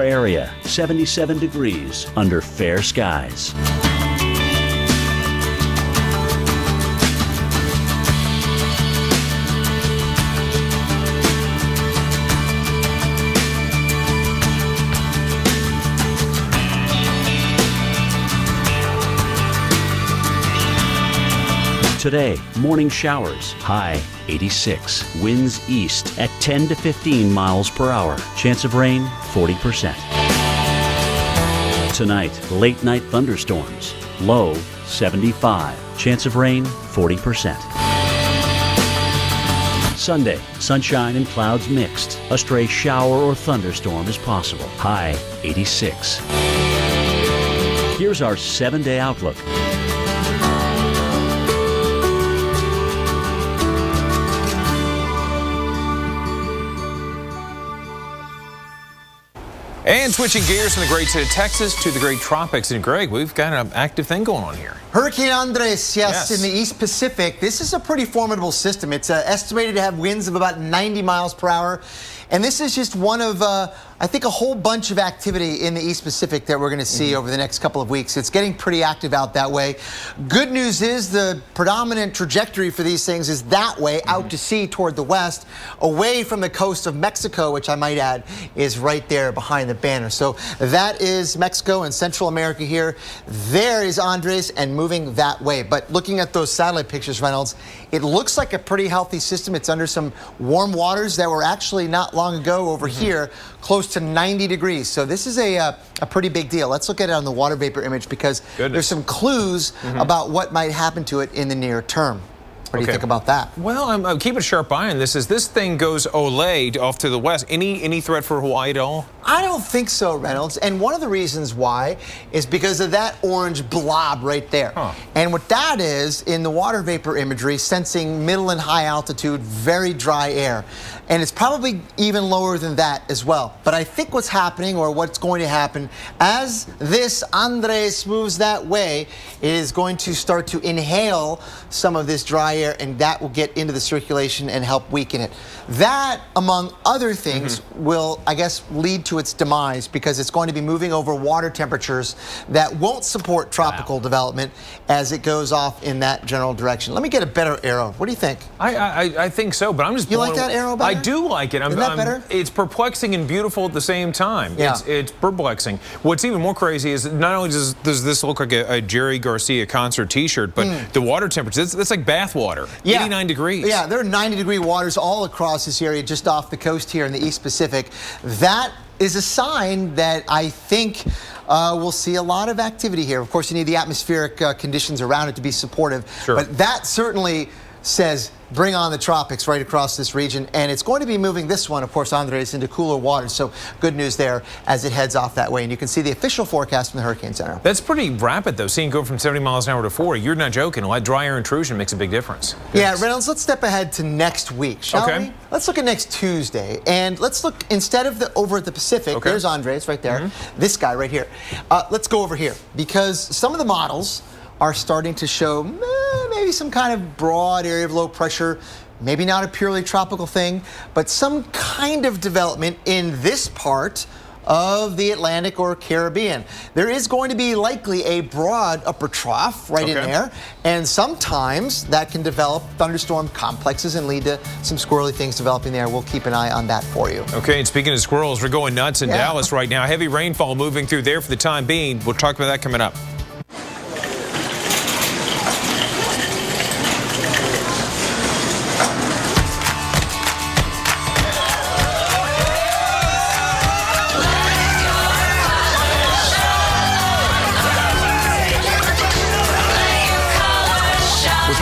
area, 77 degrees under fair skies. Today, morning showers, high 86. Winds east at 10 to 15 miles per hour. Chance of rain, 40%. Tonight, late night thunderstorms, low 75. Chance of rain, 40%. Sunday, sunshine and clouds mixed. A stray shower or thunderstorm is possible. High 86. Here's our 7-day outlook. And switching gears from the great state of Texas to the great tropics. And Greg, we've got an active thing going on here. Hurricane Andres, yes, in the East Pacific. This is a pretty formidable system. It's estimated to have winds of about 90 miles per hour. And this is just one of, I think, a whole bunch of activity in the East Pacific that we're going to see over the next couple of weeks. It's getting pretty active out that way. Good news is the predominant trajectory for these things is that way, out to sea toward the west, away from the coast of Mexico, which I might add is right there behind the banner. So that is Mexico and Central America here. There is Andres and moving that way. But looking at those satellite pictures, Reynolds, it looks like a pretty healthy system. It's under some warm waters that were actually not long ago over here, close to 90 degrees. So this is a pretty big deal. Let's look at it on the water vapor image because there's some clues about what might happen to it in the near term. What do you think about that? Well, I'm keeping a sharp eye on this. As this thing goes Olay off to the west, any threat for Hawaii at all? I don't think so, Reynolds. And one of the reasons why is because of that orange blob right there. And what that is, in the water vapor imagery, sensing middle and high altitude, very dry air. And it's probably even lower than that as well. But I think what's happening, or what's going to happen, as this Andres moves that way, it is going to start to inhale some of this dry air, and that will get into the circulation and help weaken it. That, among other things, will, I guess, lead to its demise because it's going to be moving over water temperatures that won't support tropical development as it goes off in that general direction. Let me get a better arrow. What do you think? I think so, but I'm just... You like that arrow better? I do like it. Isn't that better? It's perplexing and beautiful at the same time. Yeah. It's perplexing. What's even more crazy is not only does this look like a Jerry Garcia concert T-shirt, but the water temperature, that's like bath water. 89 degrees. Yeah, there are 90-degree waters all across this area just off the coast here in the East Pacific. That is a sign that I think we'll see a lot of activity here. Of course, you need the atmospheric conditions around it to be supportive. But that certainly says bring on the tropics right across this region, and it's going to be moving this one, of course, Andres, into cooler waters. So good news there as it heads off that way. And you can see the official forecast from the Hurricane Center. That's pretty rapid, though. Seeing go from 70 miles an hour to 40, you're not joking. A lot of dry air intrusion makes a big difference. Yeah, Reynolds, let's step ahead to next week, shall we? Let's look at next Tuesday, and let's look, instead of over at the Pacific, there's Andres right there, this guy right here. Let's go over here, because some of the models are starting to show maybe some kind of broad area of low pressure, maybe not a purely tropical thing, but some kind of development in this part of the Atlantic or Caribbean. There is going to be likely a broad upper trough right in there, and sometimes that can develop thunderstorm complexes and lead to some squirrely things developing there. We'll keep an eye on that for you. Okay, and speaking of squirrels, we're going nuts in Dallas right now. Heavy rainfall moving through there for the time being. We'll talk about that coming up.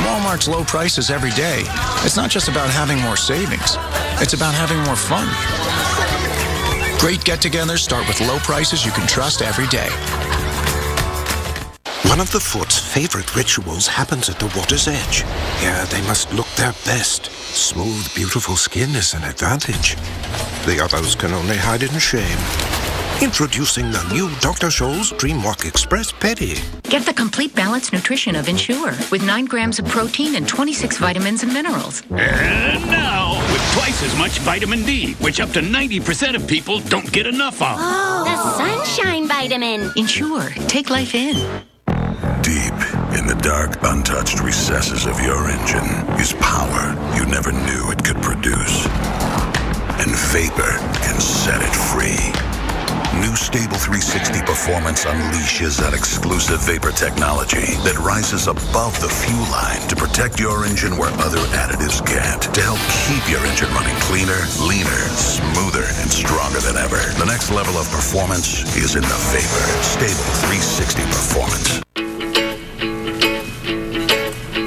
Walmart's low prices every day, it's not just about having more savings, it's about having more fun. Great get-togethers start with low prices you can trust every day. One of the foot's favorite rituals happens at the water's edge. Here they must look their best. Smooth, beautiful skin is an advantage. The others can only hide in shame. Introducing the new Dr. Scholl's Dream Walk Express Pedi. Get the complete balanced nutrition of Ensure with 9 grams of protein and 26 vitamins and minerals. And now, with twice as much vitamin D, which up to 90% of people don't get enough of. Oh, that's sunshine vitamin. Ensure. Take life in. Deep in the dark, untouched recesses of your engine is power you never knew it could produce. And vapor can set it free. New Stable 360 Performance unleashes that exclusive vapor technology that rises above the fuel line to protect your engine where other additives can't. To help keep your engine running cleaner, leaner, smoother, and stronger than ever. The next level of performance is in the vapor. Stable 360 Performance.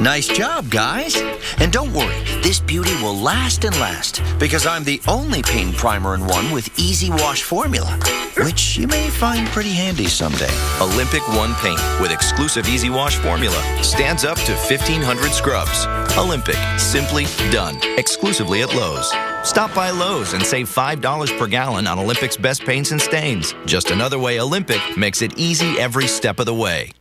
Nice job, guys. And don't worry, this beauty will last and last because I'm the only paint primer in one with Easy Wash formula, which you may find pretty handy someday. Olympic One paint with exclusive Easy Wash formula stands up to 1,500 scrubs. Olympic, simply done. Exclusively at Lowe's. Stop by Lowe's and save $5 per gallon on Olympic's best paints and stains. Just another way Olympic makes it easy every step of the way.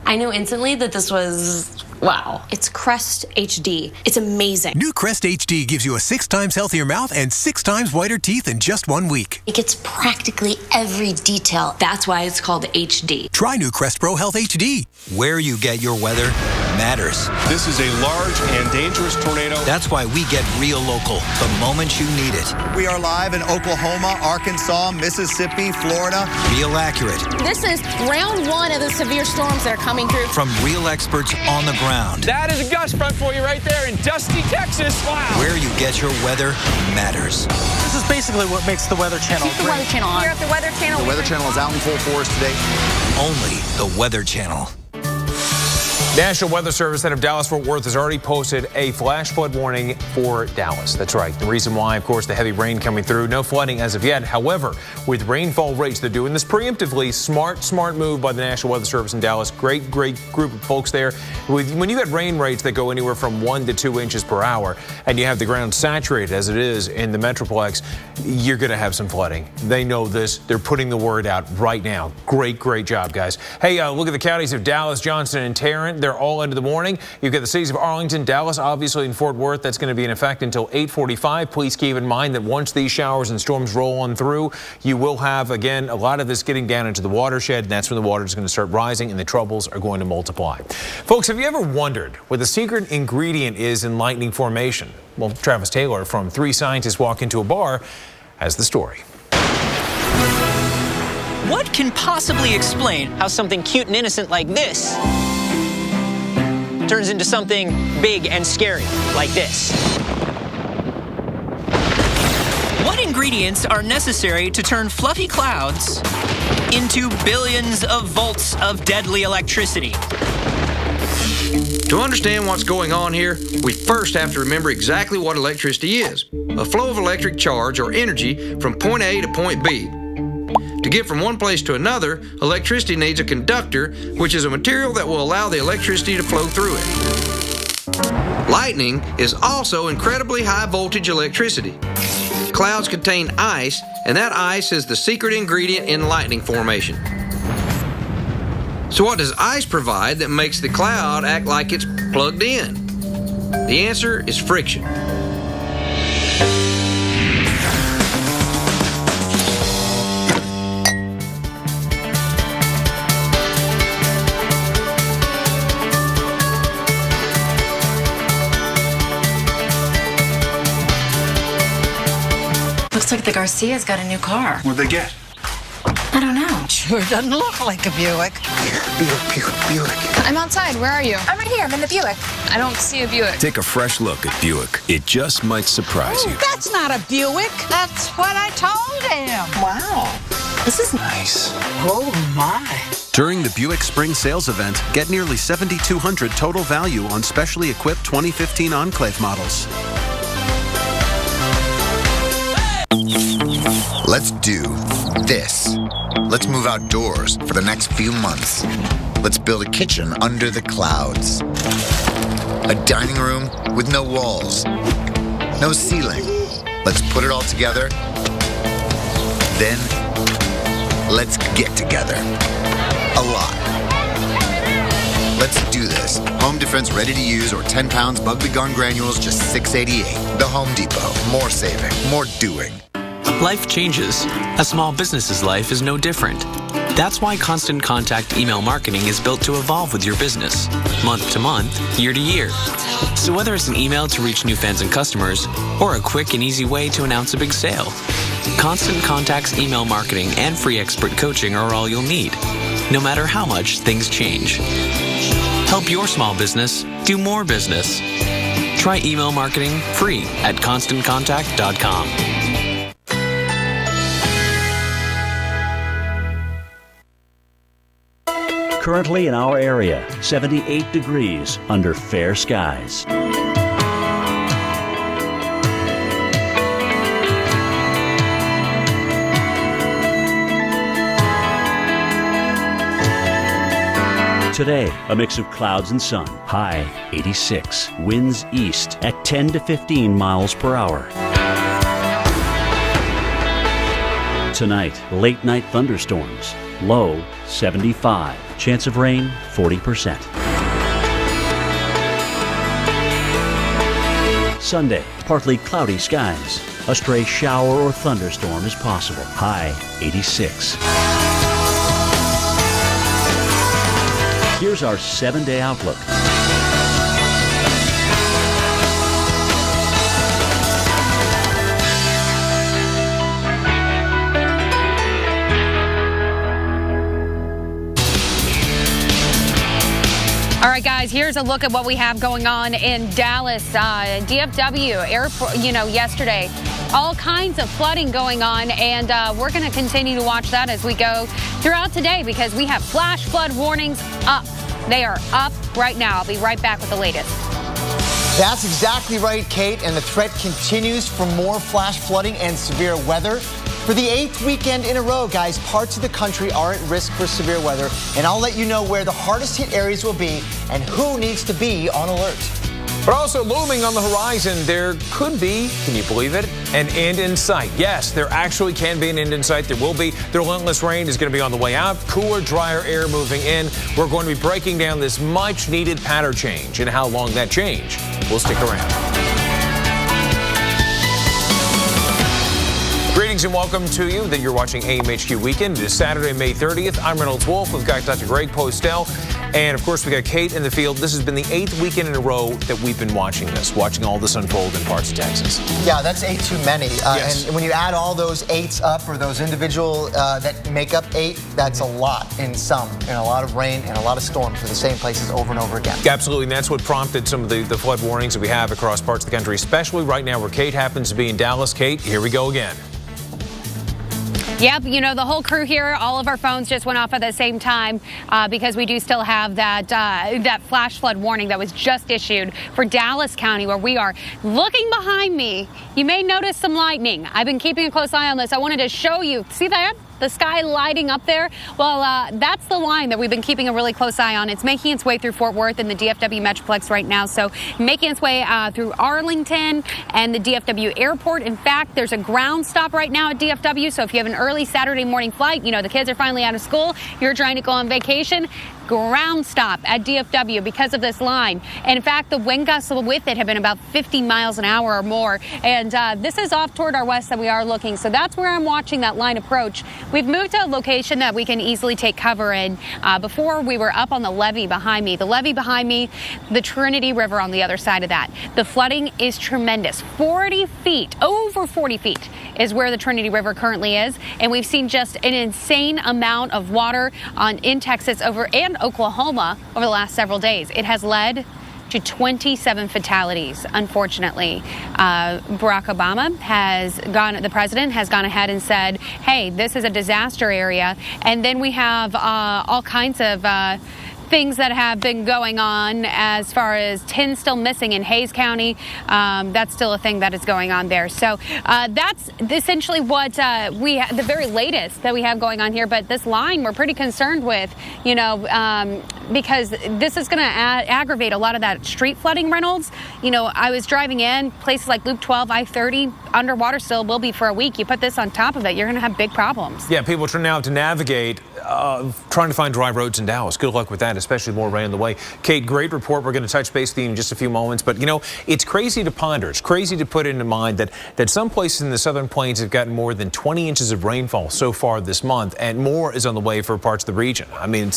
I knew instantly that this was, wow. It's Crest HD. It's amazing. New Crest HD gives you a 6 times healthier mouth and 6 times whiter teeth in just 1 week. It gets practically every detail. That's why it's called HD. Try new Crest Pro Health HD. Where you get your weather matters. This is a large and dangerous tornado. That's why we get real local the moment you need it. We are live in Oklahoma, Arkansas, Mississippi, Florida. Real accurate. This is round 1 of the severe storms that are coming through. From real experts on the ground. That is a gust front for you right there in Dusty, Texas. Wow. Where you get your weather matters. This is basically what makes the Weather Channel Keep the Weather Channel on. Here at the Weather Channel. The Weather Channel is out in full force today. Only the Weather Channel. National Weather Service out of Dallas-Fort Worth has already posted a flash flood warning for Dallas. That's right. The reason why, of course, the heavy rain coming through. No flooding as of yet. However, with rainfall rates, they're doing this preemptively. Smart move by the National Weather Service in Dallas. Great group of folks there. When you get rain rates that go anywhere from 1 to 2 inches per hour, and you have the ground saturated as it is in the Metroplex, you're going to have some flooding. They know this. They're putting the word out right now. Great job, guys. Hey, look at the counties of Dallas, Johnston, and Tarrant. They're all into the morning. You've got the cities of Arlington, Dallas, obviously in Fort Worth. That's going to be in effect until 8:45. Please keep in mind that once these showers and storms roll on through, you will have, again, a lot of this getting down into the watershed. And that's when the water is going to start rising and the troubles are going to multiply. Folks, have you ever wondered what the secret ingredient is in lightning formation? Well, Travis Taylor from 3 Scientists Walk Into a Bar has the story. What can possibly explain how something cute and innocent like this turns into something big and scary like this? What ingredients are necessary to turn fluffy clouds into billions of volts of deadly electricity? To understand what's going on here, we first have to remember exactly what electricity is. A flow of electric charge or energy from point A to point B. To get from one place to another, electricity needs a conductor, which is a material that will allow the electricity to flow through it. Lightning is also incredibly high voltage electricity. Clouds contain ice, and that ice is the secret ingredient in lightning formation. So what does ice provide that makes the cloud act like it's plugged in? The answer is friction. Looks like the Garcia's got a new car. What'd they get? I don't know. Sure doesn't look like a Buick. Buick. I'm outside. Where are you? I'm right here. I'm in the Buick. I don't see a Buick. Take a fresh look at Buick. It just might surprise you. That's not a Buick. That's what I told him. Wow. This is nice. Oh, my. During the Buick Spring Sales Event, get nearly $7,200 total value on specially equipped 2015 Enclave models. Let's do this. Let's move outdoors for the next few months. Let's build a kitchen under the clouds. A dining room with no walls, no ceiling. Let's put it all together. Then, let's get together. A lot. Let's do this. Home Defense ready to use or 10 pounds Bug Be Gone granules, just $6.88. The Home Depot. More saving, more doing. Life changes. A small business's life is no different. That's why Constant Contact email marketing is built to evolve with your business, month to month, year to year. So whether it's an email to reach new fans and customers, or a quick and easy way to announce a big sale, Constant Contact's email marketing and free expert coaching are all you'll need, no matter how much things change. Help your small business do more business. Try email marketing free at ConstantContact.com. Currently in our area, 78 degrees under fair skies. Today, a mix of clouds and sun. High 86. Winds east at 10 to 15 miles per hour. Tonight, late night thunderstorms. Low 75. Chance of rain 40%. Sunday, partly cloudy skies. A stray shower or thunderstorm is possible. High 86. Here's our 7-day outlook. All right, guys, here's a look at what we have going on in Dallas. DFW airport, yesterday, all kinds of flooding going on, and we're going to continue to watch that as we go throughout today because we have flash flood warnings up. They are up right now. I'll be right back with the latest. That's exactly right, Kate, and the threat continues for more flash flooding and severe weather. For the 8th weekend in a row, guys, parts of the country are at risk for severe weather, and I'll let you know where the hardest hit areas will be and who needs to be on alert. But also looming on the horizon, there could be, can you believe it, an end in sight. Yes, there actually can be an end in sight. There will be. The relentless rain is going to be on the way out. Cooler, drier air moving in. We're going to be breaking down this much-needed pattern change and how long that change will stick around. Greetings and welcome to you that you're watching AMHQ Weekend. It is Saturday, May 30th. I'm Reynolds Wolf. We've got Dr. Greg Postel. And, of course, we got Kate in the field. This has been the 8th weekend in a row that we've been watching all this unfold in parts of Texas. Yeah, that's 8 too many. Yes. And when you add all those 8s up, or those individual that make up 8, that's a lot in sum. And a lot of rain and a lot of storms for the same places over and over again. Absolutely, and that's what prompted some of the flood warnings that we have across parts of the country, especially right now where Kate happens to be in Dallas. Kate, here we go again. Yep, the whole crew here, all of our phones just went off at the same time because we do still have that flash flood warning that was just issued for Dallas County, where we are. Looking behind me, you may notice some lightning. I've been keeping a close eye on this. I wanted to show you. See that? The sky lighting up there? Well, that's the line that we've been keeping a really close eye on. It's making its way through Fort Worth and the DFW Metroplex right now. So making its way through Arlington and the DFW airport. In fact, there's a ground stop right now at DFW. So if you have an early Saturday morning flight, the kids are finally out of school, you're trying to go on vacation, ground stop at DFW because of this line. And in fact, the wind gusts with it have been about 50 miles an hour or more. And this is off toward our west that we are looking. So that's where I'm watching that line approach. We've moved to a location that we can easily take cover in. Before, we were up on the levee behind me. The levee behind me, the Trinity River on the other side of that. The flooding is tremendous. 40 feet, over 40 feet is where the Trinity River currently is. And we've seen just an insane amount of water in Texas and Oklahoma over the last several days. It has led to 27 fatalities, unfortunately. Barack Obama the president has gone ahead and said, hey, this is a disaster area. And then we have all kinds of things that have been going on as far as 10 still missing in Hayes County. That's still a thing that is going on there. So that's essentially what the very latest that we have going on here. But this line we're pretty concerned with, because this is going to aggravate a lot of that street flooding, Reynolds. I was driving in places like Loop 12, I-30, underwater still will be for a week. You put this on top of it, you're going to have big problems. Yeah, people now have to navigate trying to find dry roads in Dallas. Good luck with that, especially more rain on the way. Kate, great report. We're going to touch base with you in just a few moments. But, you know, it's crazy to ponder. It's crazy to put into mind that some places in the southern plains have gotten more than 20 inches of rainfall so far this month, and more is on the way for parts of the region. I mean,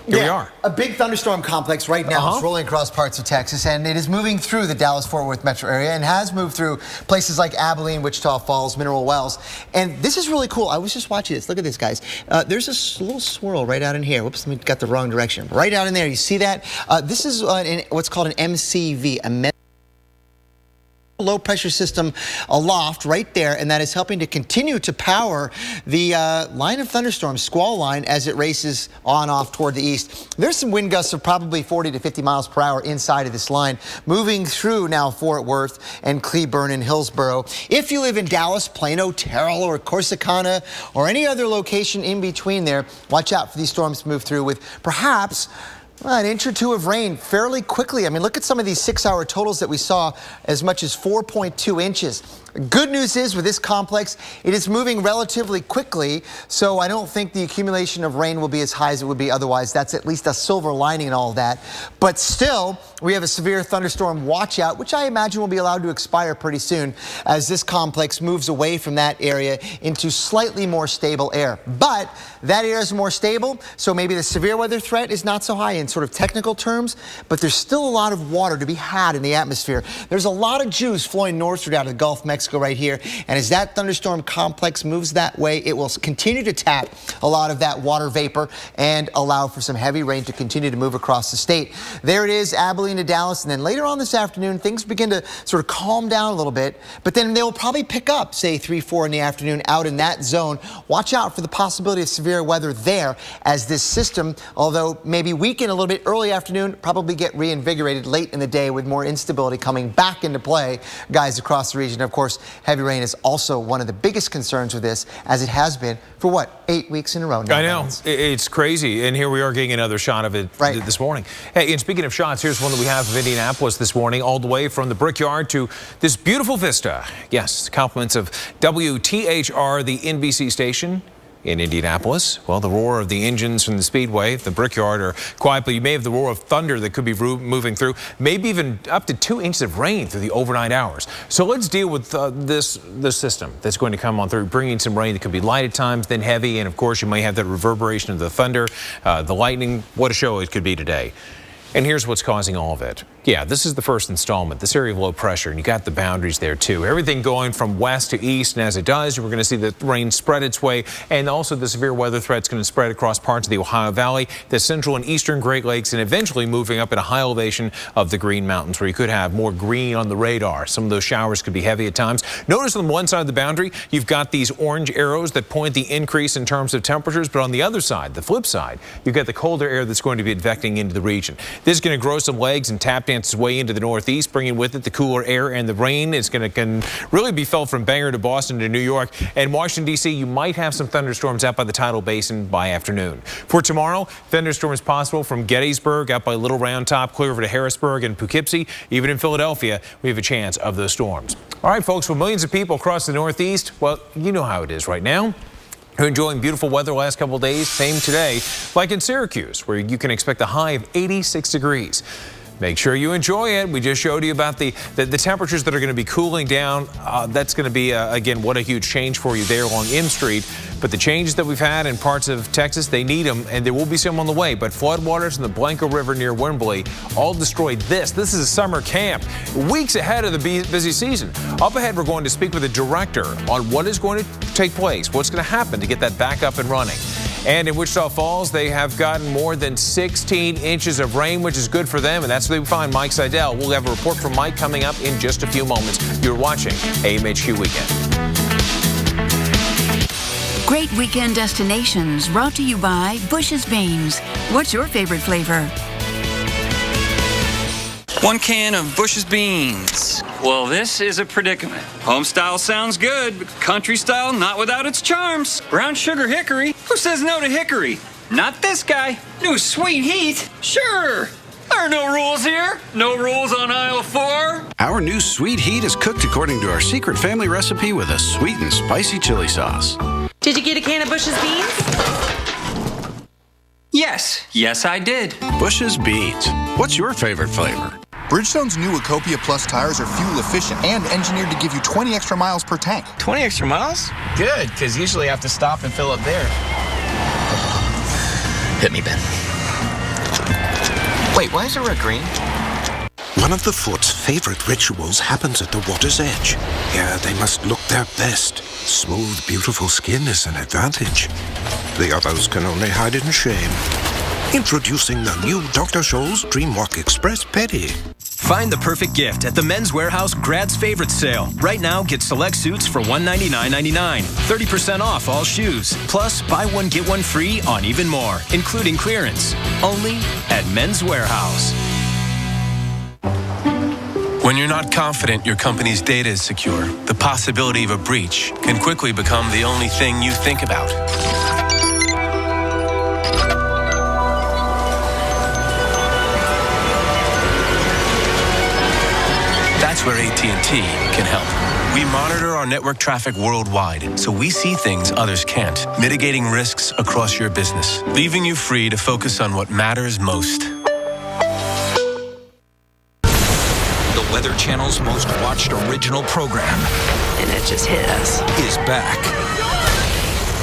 here we are. A big thunderstorm complex right now is rolling across parts of Texas, and it is moving through the Dallas-Fort Worth metro area and has moved through places like Abilene, Wichita Falls, Mineral Wells. And this is really cool. I was just watching this. Look at this, guys. There's a little swirl right out in here. Whoops, let me got the wrong direction. Right out in there. You see that? This is what's called an MCV, a low pressure system aloft right there, and that is helping to continue to power the line of thunderstorms, squall line, as it races on off toward the east. There's some wind gusts of probably 40 to 50 miles per hour inside of this line, moving through now Fort Worth and Cleburne and Hillsborough. If you live in Dallas, Plano, Terrell, or Corsicana, or any other location in between there, watch out for these storms to move through with perhaps an inch or two of rain fairly quickly. I mean, look at some of these 6-hour totals that we saw, as much as 4.2 inches. Good news is with this complex, it is moving relatively quickly, so I don't think the accumulation of rain will be as high as it would be otherwise. That's at least a silver lining in all of that. But still, we have a severe thunderstorm watch out, which I imagine will be allowed to expire pretty soon as this complex moves away from that area into slightly more stable air. But that air is more stable, so maybe the severe weather threat is not so high in sort of technical terms, but there's still a lot of water to be had in the atmosphere. There's a lot of juice flowing northward out of the Gulf of Mexico right here, and as that thunderstorm complex moves that way, it will continue to tap a lot of that water vapor and allow for some heavy rain to continue to move across the state. There it is, Abilene to Dallas, and then later on this afternoon, things begin to sort of calm down a little bit, but then they will probably pick up, say 3, 4 in the afternoon out in that zone. Watch out for the possibility of severe weather there as this system, although maybe weaken a little bit early afternoon, probably get reinvigorated late in the day with more instability coming back into play, guys, across the region. Of course, heavy rain is also one of the biggest concerns with this, as it has been for, what, 8 weeks in a row now. I know. It's crazy. And here we are getting another shot of it this morning. Hey, and speaking of shots, here's one that we have of Indianapolis this morning, all the way from the Brickyard to this beautiful vista. Yes, compliments of WTHR, the NBC station in Indianapolis. Well, the roar of the engines from the Speedway, the Brickyard, are quiet, but you may have the roar of thunder that could be moving through, maybe even up to 2 inches of rain through the overnight hours. So let's deal with this system that's going to come on through, bringing some rain that could be light at times, then heavy, and of course you may have that reverberation of the thunder, the lightning. What a show it could be today. And here's what's causing all of it. Yeah, this is the first installment, this area of low pressure, and you got the boundaries there too. Everything going from west to east, and as it does, we're going to see the rain spread its way, and also the severe weather threat's going to spread across parts of the Ohio Valley, the central and eastern Great Lakes, and eventually moving up in a high elevation of the Green Mountains, where you could have more green on the radar. Some of those showers could be heavy at times. Notice on one side of the boundary, you've got these orange arrows that point the increase in terms of temperatures, but on the other side, the flip side, you've got the colder air that's going to be advecting into the region. This is going to grow some legs and tap dance its way into the northeast, bringing with it the cooler air and the rain. It's going to really be felt from Bangor to Boston to New York. And Washington, D.C., you might have some thunderstorms out by the tidal basin by afternoon. For tomorrow, thunderstorms possible from Gettysburg out by Little Round Top, clear over to Harrisburg and Poughkeepsie. Even in Philadelphia, we have a chance of those storms. All right, folks, with millions of people across the northeast, well, you know how it is right now. We're enjoying beautiful weather the last couple of days, same today, like in Syracuse, where you can expect a high of 86 degrees. Make sure you enjoy it. We just showed you about the temperatures that are going to be cooling down. That's going to be, again, what a huge change for you there along M Street. But the changes that we've had in parts of Texas, they need them, and there will be some on the way. But floodwaters in the Blanco River near Wembley all destroyed this. This is a summer camp, weeks ahead of the busy season. Up ahead, we're going to speak with a director on what is going to take place, what's going to happen to get that back up and running. And in Wichita Falls, they have gotten more than 16 inches of rain, which is good for them, and that's where we find Mike Seidel. We'll have a report from Mike coming up in just a few moments. You're watching AMHQ Weekend. Great weekend destinations brought to you by Bush's Beans. What's your favorite flavor? 1 can of Bush's Beans. Well, this is a predicament. Home style sounds good, but country style not without its charms. Brown sugar hickory. Who says no to hickory? Not this guy. New sweet heat. Sure. There are no rules here. No rules on aisle 4. Our new sweet heat is cooked according to our secret family recipe with a sweet and spicy chili sauce. Did you get a can of Bush's Beans? Yes, I did. Bush's Beans. What's your favorite flavor? Bridgestone's new Ecopia Plus tires are fuel efficient and engineered to give you 20 extra miles per tank. 20 extra miles? Good, because usually I have to stop and fill up there. Hit me, Ben. Wait, why is the road green? One of the foot's favorite rituals happens at the water's edge. Here they must look their best. Smooth, beautiful skin is an advantage. The others can only hide in shame. Introducing the new Dr. Scholl's Dreamwalk Express Pedi. Find the perfect gift at the Men's Warehouse Grad's Favorite Sale. Right now, get select suits for $199.99. 30% off all shoes. Plus, buy one, get one free on even more, including clearance. Only at Men's Warehouse. When you're not confident your company's data is secure, the possibility of a breach can quickly become the only thing you think about. That's where AT&T can help. We monitor our network traffic worldwide, so we see things others can't, mitigating risks across your business, leaving you free to focus on what matters most. The Weather Channel's most watched original program, and it just hit us, is back.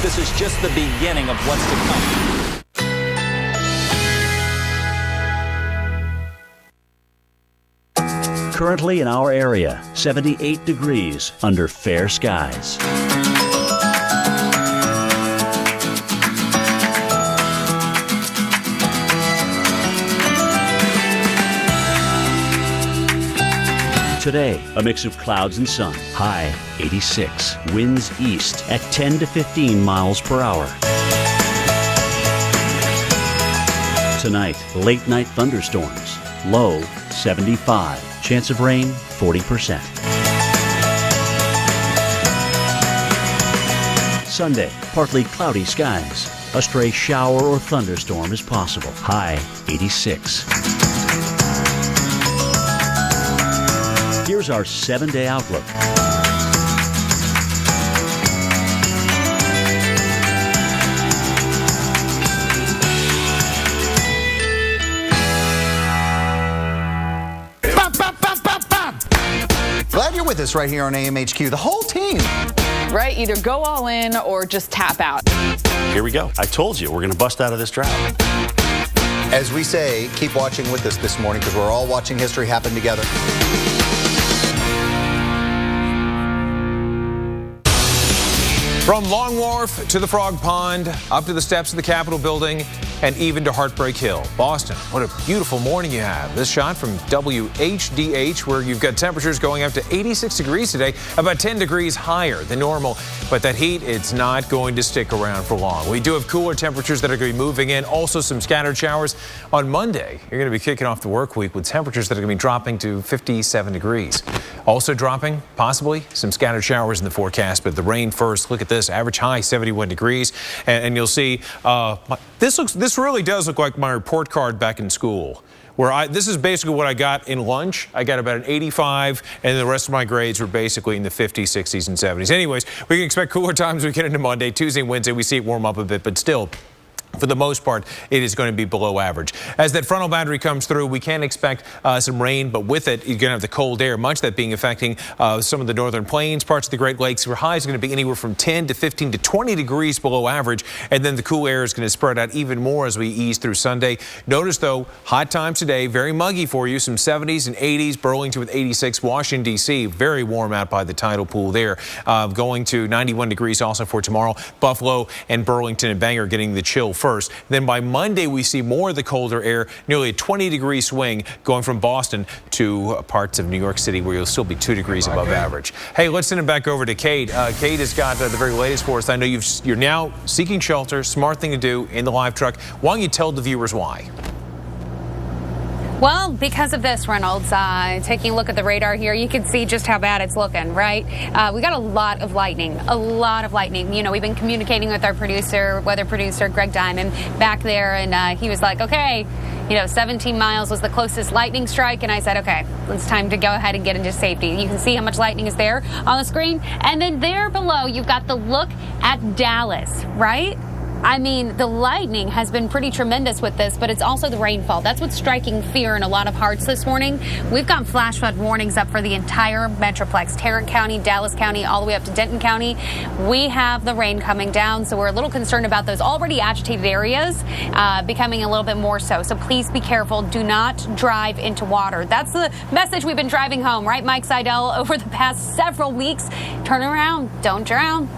This is just the beginning of what's to come. Currently in our area, 78 degrees under fair skies. Today, a mix of clouds and sun. High 86. Winds east at 10 to 15 miles per hour. Tonight, late night thunderstorms. Low 75. Chance of rain 40%. Sunday, partly cloudy skies. A stray shower or thunderstorm is possible. High 86. Here's our 7-day outlook. Glad you're with us right here on AMHQ. The whole team. Right? Either go all in or just tap out. Here we go. I told you we're going to bust out of this drought. As we say, keep watching with us this morning because we're all watching history happen together. From Long Wharf to the Frog Pond, up to the steps of the Capitol building, and even to Heartbreak Hill. Boston, what a beautiful morning you have. This shot from WHDH, where you've got temperatures going up to 86 degrees today, about 10 degrees higher than normal. But that heat, it's not going to stick around for long. We do have cooler temperatures that are going to be moving in. Also some scattered showers. On Monday, you're going to be kicking off the work week with temperatures that are going to be dropping to 57 degrees. Also dropping, possibly, some scattered showers in the forecast, but the rain first. Look at this, average high 71 degrees, and you'll see this really does look like my report card back in school, where this is basically what I got in lunch. I got about an 85, and the rest of my grades were basically in the 50s, 60s, and 70s. Anyways, we can expect cooler times as we get into Monday. Tuesday and Wednesday, we see it warm up a bit, but still, for the most part, it is going to be below average. As that frontal boundary comes through, we can expect some rain, but with it, you're going to have the cold air, much of that being affecting some of the northern plains, parts of the Great Lakes, where highs are going to be anywhere from 10 to 15 to 20 degrees below average, and then the cool air is going to spread out even more as we ease through Sunday. Notice, though, hot times today, very muggy for you, some 70s and 80s, Burlington with 86, Washington, D.C., very warm out by the tidal pool there, going to 91 degrees also for tomorrow. Buffalo and Burlington and Bangor getting the chill first. Then by Monday, we see more of the colder air, nearly a 20-degree swing going from Boston to parts of New York City, where you'll still be 2 degrees above average. Hey, let's send it back over to Kate. Kate has got the very latest for us. I know you're now seeking shelter, smart thing to do in the live truck. Why don't you tell the viewers why? Well, because of this, Reynolds, taking a look at the radar here, you can see just how bad it's looking, right? We got a lot of lightning. You know, we've been communicating with our weather producer, Greg Diamond, back there, and he was like, okay, 17 miles was the closest lightning strike, and I said, okay, it's time to go ahead and get into safety. You can see how much lightning is there on the screen, and then there below, you've got the look at Dallas, right? I mean, the lightning has been pretty tremendous with this, but it's also the rainfall. That's what's striking fear in a lot of hearts this morning. We've got flash flood warnings up for the entire Metroplex, Tarrant County, Dallas County, all the way up to Denton County. We have the rain coming down, so we're a little concerned about those already agitated areas becoming a little bit more so. So please be careful. Do not drive into water. That's the message we've been driving home, right, Mike Seidel, over the past several weeks. Turn around. Don't drown.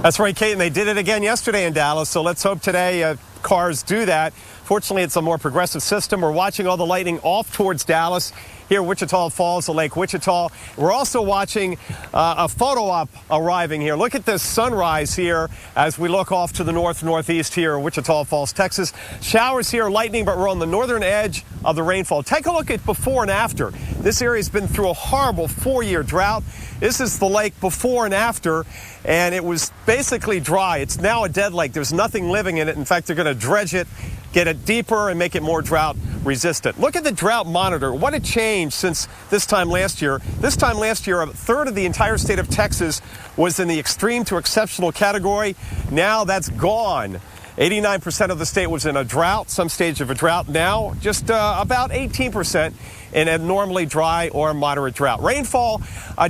That's right, Kate, and they did it again yesterday in Dallas, so let's hope today cars do that. Fortunately, it's a more progressive system. We're watching all the lightning off towards Dallas. Here, Wichita Falls, the Lake Wichita. We're also watching a photo op arriving here. Look at this sunrise here as we look off to the northeast here in Wichita Falls, Texas. Showers here, lightning, but we're on the northern edge of the rainfall. Take a look at before and after. This area's been through a horrible 4-year drought. This is the lake before and after, and it was basically dry. It's now a dead lake. There's nothing living in it. In fact, they're going to dredge it, get it deeper, and make it more drought resistant. Look at the drought monitor. What a change since this time last year. This time last year, a third of the entire state of Texas was in the extreme to exceptional category. Now that's gone. 89% of the state was in a drought, some stage of a drought. Now just about 18% in a normally dry or moderate drought. Rainfall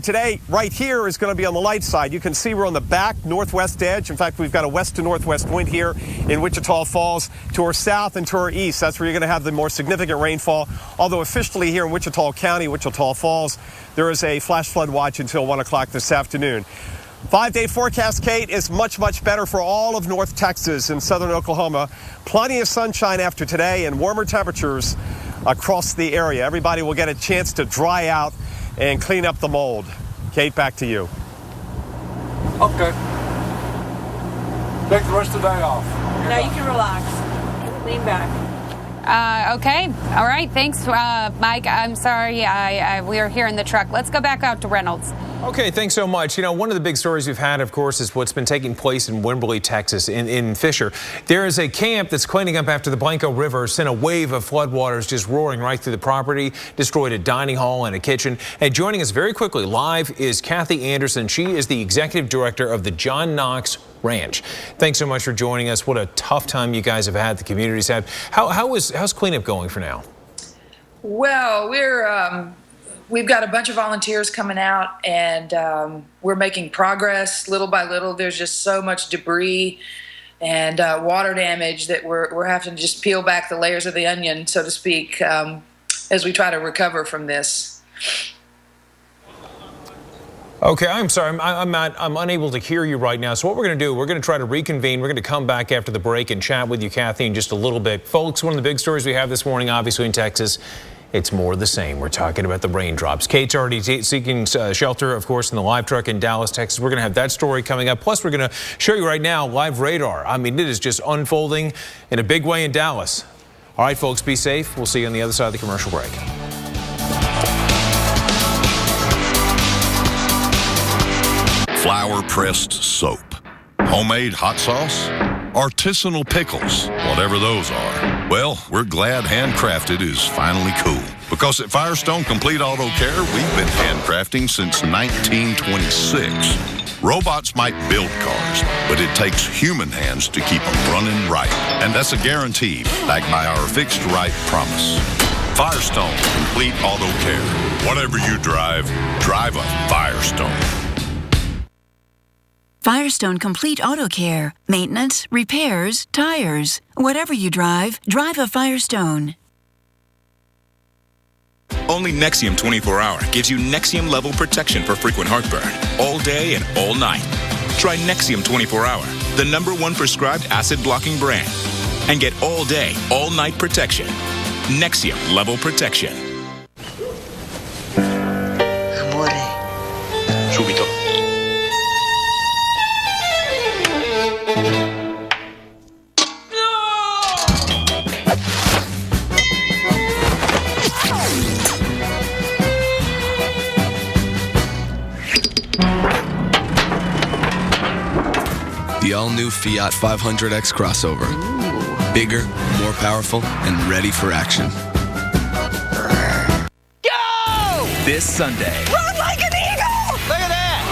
today right here is going to be on the light side. You can see we're on the back northwest edge. In fact, we've got a west to northwest wind here in Wichita Falls. To our south and to our east, that's where you're going to have the more significant rainfall. Although officially here in Wichita County, Wichita Falls, there is a flash flood watch until 1 o'clock this afternoon. 5-day forecast, Kate, is much, much better for all of North Texas and southern Oklahoma. Plenty of sunshine after today and warmer temperatures across the area. Everybody will get a chance to dry out and clean up the mold. Kate, back to you. Okay. Take the rest of the day off. Now you can relax. Lean back. Okay. All right. Thanks, Mike. I'm sorry. We are here in the truck. Let's go back out to Reynolds. Okay, thanks so much. You know, one of the big stories we've had, of course, is what's been taking place in Wimberley, Texas, in Fisher. There is a camp that's cleaning up after the Blanco River sent a wave of floodwaters just roaring right through the property, destroyed a dining hall and a kitchen. And joining us very quickly live is Kathy Anderson. She is the executive director of the John Knox Ranch. Thanks so much for joining us. What a tough time you guys have had, the community's had. How's cleanup going for now? Well, we've got a bunch of volunteers coming out, and we're making progress little by little. There's just so much debris and water damage that we're having to just peel back the layers of the onion, so to speak, as we try to recover from this. Okay, I'm sorry, I'm unable to hear you right now. So what we're going to do, we're going to try to reconvene. We're going to come back after the break and chat with you, Kathy, in just a little bit. Folks, one of the big stories we have this morning, obviously in Texas, it's more of the same. We're talking about the raindrops. Kate's already seeking shelter, of course, in the live truck in Dallas, Texas. We're going to have that story coming up. Plus, we're going to show you right now live radar. I mean, it is just unfolding in a big way in Dallas. All right, folks, be safe. We'll see you on the other side of the commercial break. Flour-pressed soap, homemade hot sauce, artisanal pickles, whatever those are. Well, we're glad handcrafted is finally cool. Because at Firestone Complete Auto Care, we've been handcrafting since 1926. Robots might build cars, but it takes human hands to keep them running right. And that's a guarantee, backed by our fixed right promise. Firestone Complete Auto Care. Whatever you drive, drive a Firestone. Firestone Complete Auto Care. Maintenance, repairs, tires. Whatever you drive, drive a Firestone. Only Nexium 24-hour gives you Nexium-level protection for frequent heartburn, all day and all night. Try Nexium 24-hour, the #1 prescribed acid-blocking brand, and get all-day, all-night protection. Nexium-level protection. Amore. Subito. The all-new Fiat 500X crossover. Ooh. Bigger, more powerful, and ready for action. Go! This Sunday. Run like an eagle! Look at that!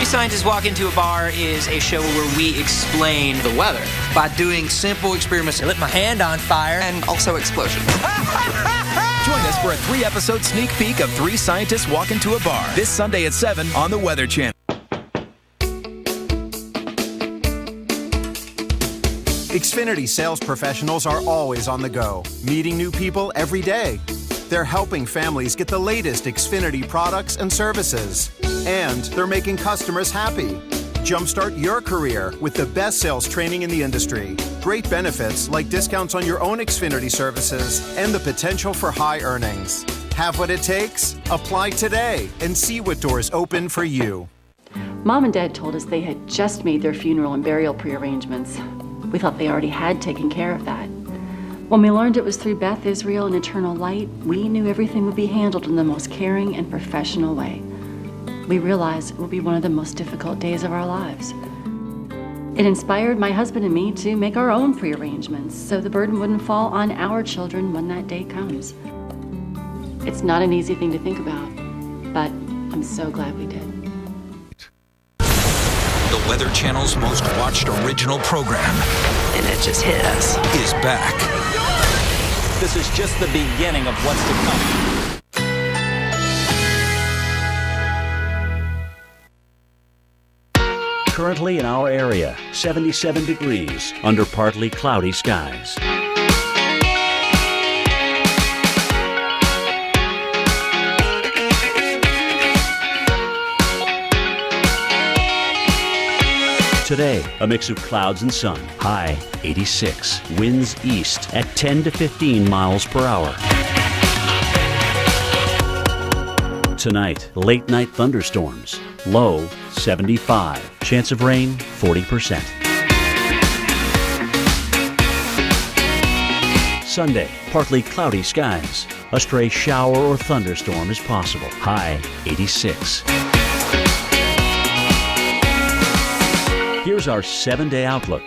Scientists Walk Into a Bar is a show where we explain the weather by doing simple experiments. I lit my hand on fire. And also explosions. Join us for a 3-episode sneak peek of 3 scientists walk into a bar this Sunday at 7 on the Weather Channel. Xfinity sales professionals are always on the go, meeting new people every day. They're helping families get the latest Xfinity products and services. And they're making customers happy. Jumpstart your career with the best sales training in the industry. Great benefits like discounts on your own Xfinity services and the potential for high earnings. Have what it takes? Apply today and see what doors open for you. Mom and Dad told us they had just made their funeral and burial pre-arrangements. We thought they already had taken care of that. When we learned it was through Beth Israel and Eternal Light, we knew everything would be handled in the most caring and professional way. We realized it would be one of the most difficult days of our lives. It inspired my husband and me to make our own pre-arrangements so the burden wouldn't fall on our children when that day comes. It's not an easy thing to think about, but I'm so glad we did. The Weather Channel's most watched original program, And it just hit us. is back. This is just the beginning of what's to come. Currently in our area, 77 degrees under partly cloudy skies. Today, a mix of clouds and sun. High 86. Winds east at 10 to 15 miles per hour. Tonight, late night thunderstorms. Low 75. Chance of rain 40%. Sunday, partly cloudy skies. A stray shower or thunderstorm is possible. High 86. Here's our 7-day outlook.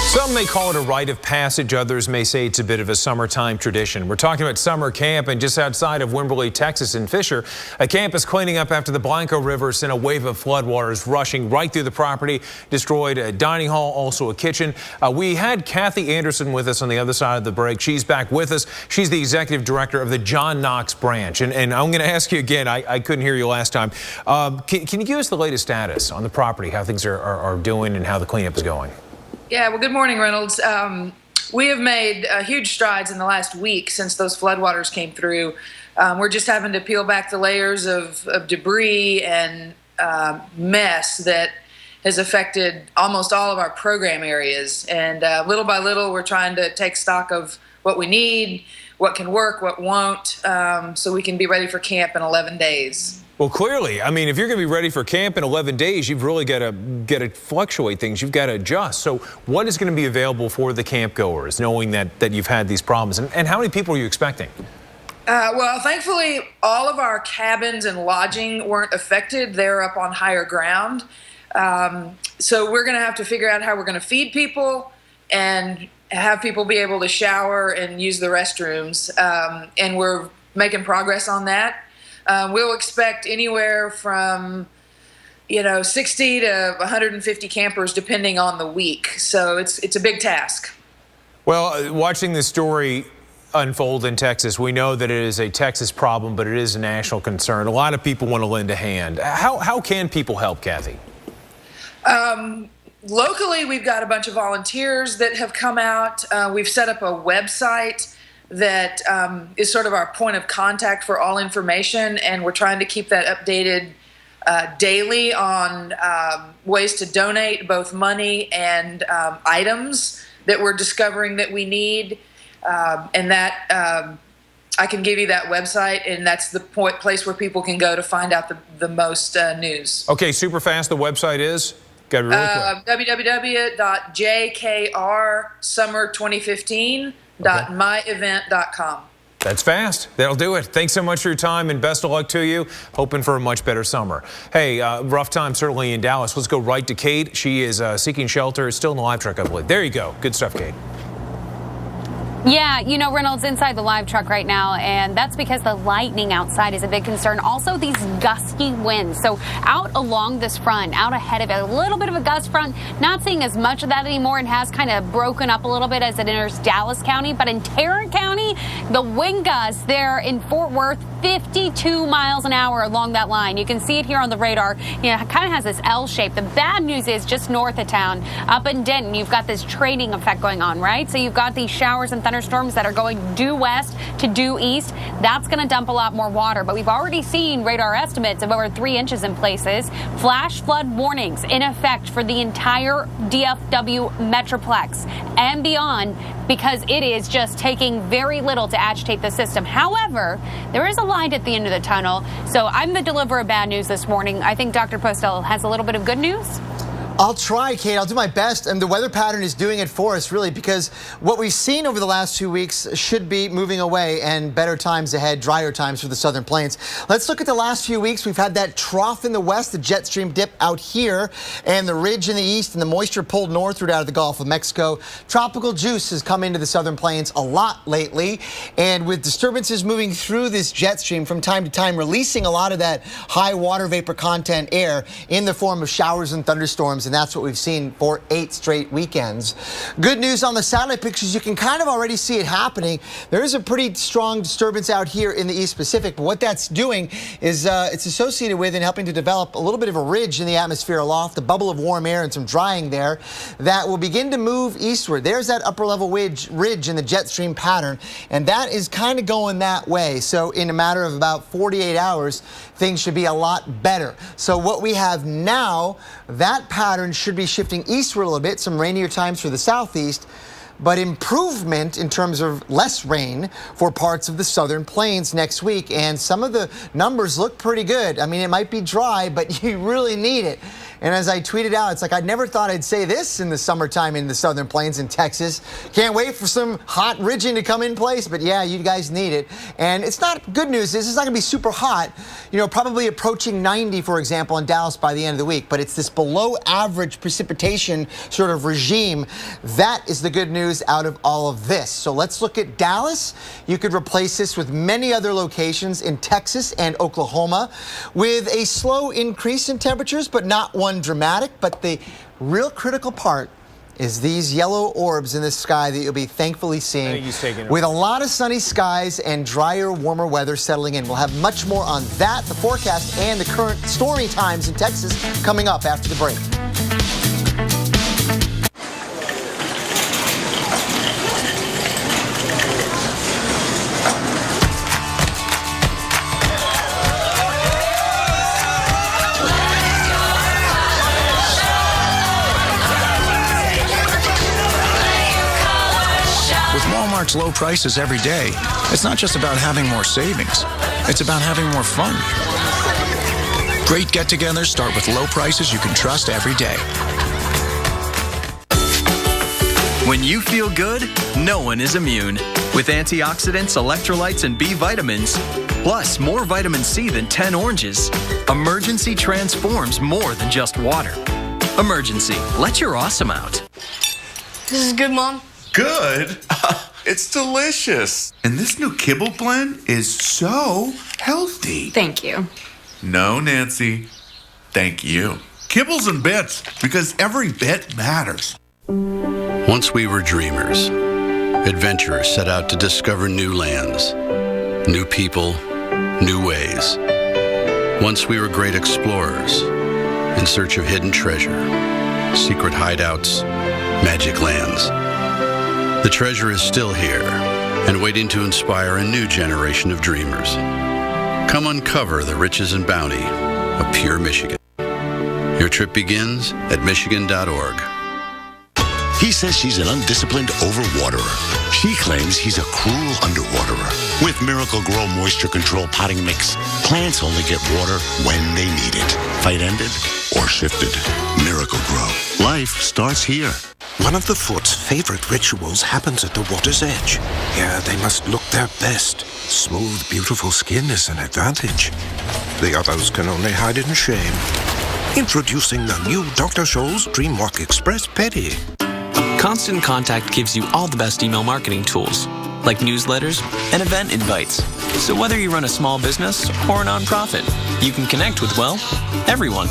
Some may call it a rite of passage. Others may say it's a bit of a summertime tradition. We're talking about summer camp, and just outside of Wimberley, Texas in Fisher, a camp is cleaning up after the Blanco River sent a wave of floodwaters rushing right through the property, destroyed a dining hall, also a kitchen. We had Kathy Anderson with us on the other side of the break. She's back with us. She's the executive director of the John Knox branch. And I'm going to ask you again, I couldn't hear you last time. Can you give us the latest status on the property, how things are doing and how the cleanup is going? Yeah, well, good morning, Reynolds. We have made huge strides in the last week since those floodwaters came through. We're just having to peel back the layers of debris and mess that has affected almost all of our program areas. And little by little, we're trying to take stock of what we need, what can work, what won't, so we can be ready for camp in 11 days. Well, clearly, I mean, if you're going to be ready for camp in 11 days, you've really got to fluctuate things. You've got to adjust. So what is going to be available for the camp goers, knowing that you've had these problems? And how many people are you expecting? Well, thankfully, all of our cabins and lodging weren't affected. They're up on higher ground. So we're going to have to figure out how we're going to feed people and have people be able to shower and use the restrooms. And we're making progress on that. We'll expect anywhere from, 60 to 150 campers depending on the week. So it's a big task. Well, watching this story unfold in Texas, we know that it is a Texas problem, but it is a national concern. A lot of people want to lend a hand. How can people help, Kathy? Locally, we've got a bunch of volunteers that have come out. We've set up a website that is sort of our point of contact for all information, and we're trying to keep that updated daily on ways to donate both money and items that we're discovering that we need. And that I can give you that website, and that's the place where people can go to find out the most news. Okay, super fast. The website is? Got to be really quick. www.jkrsummer2015.myevent.com. That's fast. That'll do it. Thanks so much for your time and best of luck to you. Hoping for a much better summer. Hey, rough time certainly in Dallas. Let's go right to Kate. She is seeking shelter. Still in the live truck, I believe. There you go. Good stuff, Kate. Yeah, you know, Reynolds, inside the live truck right now, and that's because the lightning outside is a big concern. Also, these gusty winds. So out along this front, out ahead of it, a little bit of a gust front. Not seeing as much of that anymore, and has kind of broken up a little bit as it enters Dallas County. But in Tarrant County, the wind gusts there in Fort Worth, 52 miles an hour along that line. You can see it here on the radar. You know, it kind of has this L shape. The bad news is just north of town, up in Denton, you've got this trading effect going on, right? So you've got these showers and thunderstorms that are going due west to due east. That's going to dump a lot more water. But we've already seen radar estimates of over 3 inches in places. Flash flood warnings in effect for the entire DFW Metroplex and beyond, because it is just taking very little to agitate the system. However, there is a light at the end of the tunnel. So I'm the deliverer of bad news this morning. I think Dr. Postel has a little bit of good news. I'll try, Kate. I'll do my best. And the weather pattern is doing it for us, really, because what we've seen over the last 2 weeks should be moving away and better times ahead, drier times for the southern plains. Let's look at the last few weeks. We've had that trough in the west, the jet stream dip out here, and the ridge in the east, and the moisture pulled northward out of the Gulf of Mexico. Tropical juice has come into the southern plains a lot lately, and with disturbances moving through this jet stream from time to time, releasing a lot of that high water vapor content air in the form of showers and thunderstorms. And that's what we've seen for 8 straight weekends. Good news on the satellite pictures, you can kind of already see it happening. There is a pretty strong disturbance out here in the East Pacific, but what that's doing is it's associated with and helping to develop a little bit of a ridge in the atmosphere aloft, a bubble of warm air and some drying there that will begin to move eastward. There's that upper level ridge in the jet stream pattern, and that is kind of going that way. So in a matter of about 48 hours, things should be a lot better. So what we have now, that pattern should be shifting eastward a little bit, some rainier times for the southeast, but improvement in terms of less rain for parts of the southern plains next week. And some of the numbers look pretty good. I mean, it might be dry, but you really need it. And as I tweeted out, it's like I never thought I'd say this in the summertime in the southern plains in Texas. Can't wait for some hot ridging to come in place, but yeah, you guys need it. And it's not good news. It's not going to be super hot, you know, probably approaching 90, for example, in Dallas by the end of the week. But it's this below average precipitation sort of regime. That is the good news out of all of this. So let's look at Dallas. You could replace this with many other locations in Texas and Oklahoma with a slow increase in temperatures, but not one dramatic. But the real critical part is these yellow orbs in the sky that you'll be thankfully seeing with a lot of sunny skies and drier, warmer weather settling in. We'll have much more on that, the forecast, and the current stormy times in Texas coming up after the break. Walmart's low prices every day, it's not just about having more savings. It's about having more fun. Great get-togethers start with low prices you can trust every day. When you feel good, no one is immune. With antioxidants, electrolytes, and B vitamins, plus more vitamin C than 10 oranges, Emergency transforms more than just water. Emergency, let your awesome out. This is good, Mom. Good? It's delicious. And this new kibble blend is so healthy. Thank you. No, Nancy. Thank you. Kibbles and bits, because every bit matters. Once we were dreamers, adventurers set out to discover new lands, new people, new ways. Once we were great explorers in search of hidden treasure, secret hideouts, magic lands. The treasure is still here and waiting to inspire a new generation of dreamers. Come uncover the riches and bounty of pure Michigan. Your trip begins at Michigan.org. He says she's an undisciplined overwaterer. She claims he's a cruel underwaterer. With Miracle Grow Moisture Control Potting Mix, plants only get water when they need it. Fight ended or shifted. Miracle Grow. Life starts here. One of the foot's favorite rituals happens at the water's edge. Here they must look their best. Smooth, beautiful skin is an advantage. The others can only hide in shame. Introducing the new Dr. Scholl's Dreamwalk Express Pedi. Constant Contact gives you all the best email marketing tools, like newsletters and event invites. So whether you run a small business or a nonprofit, you can connect with, well, everyone.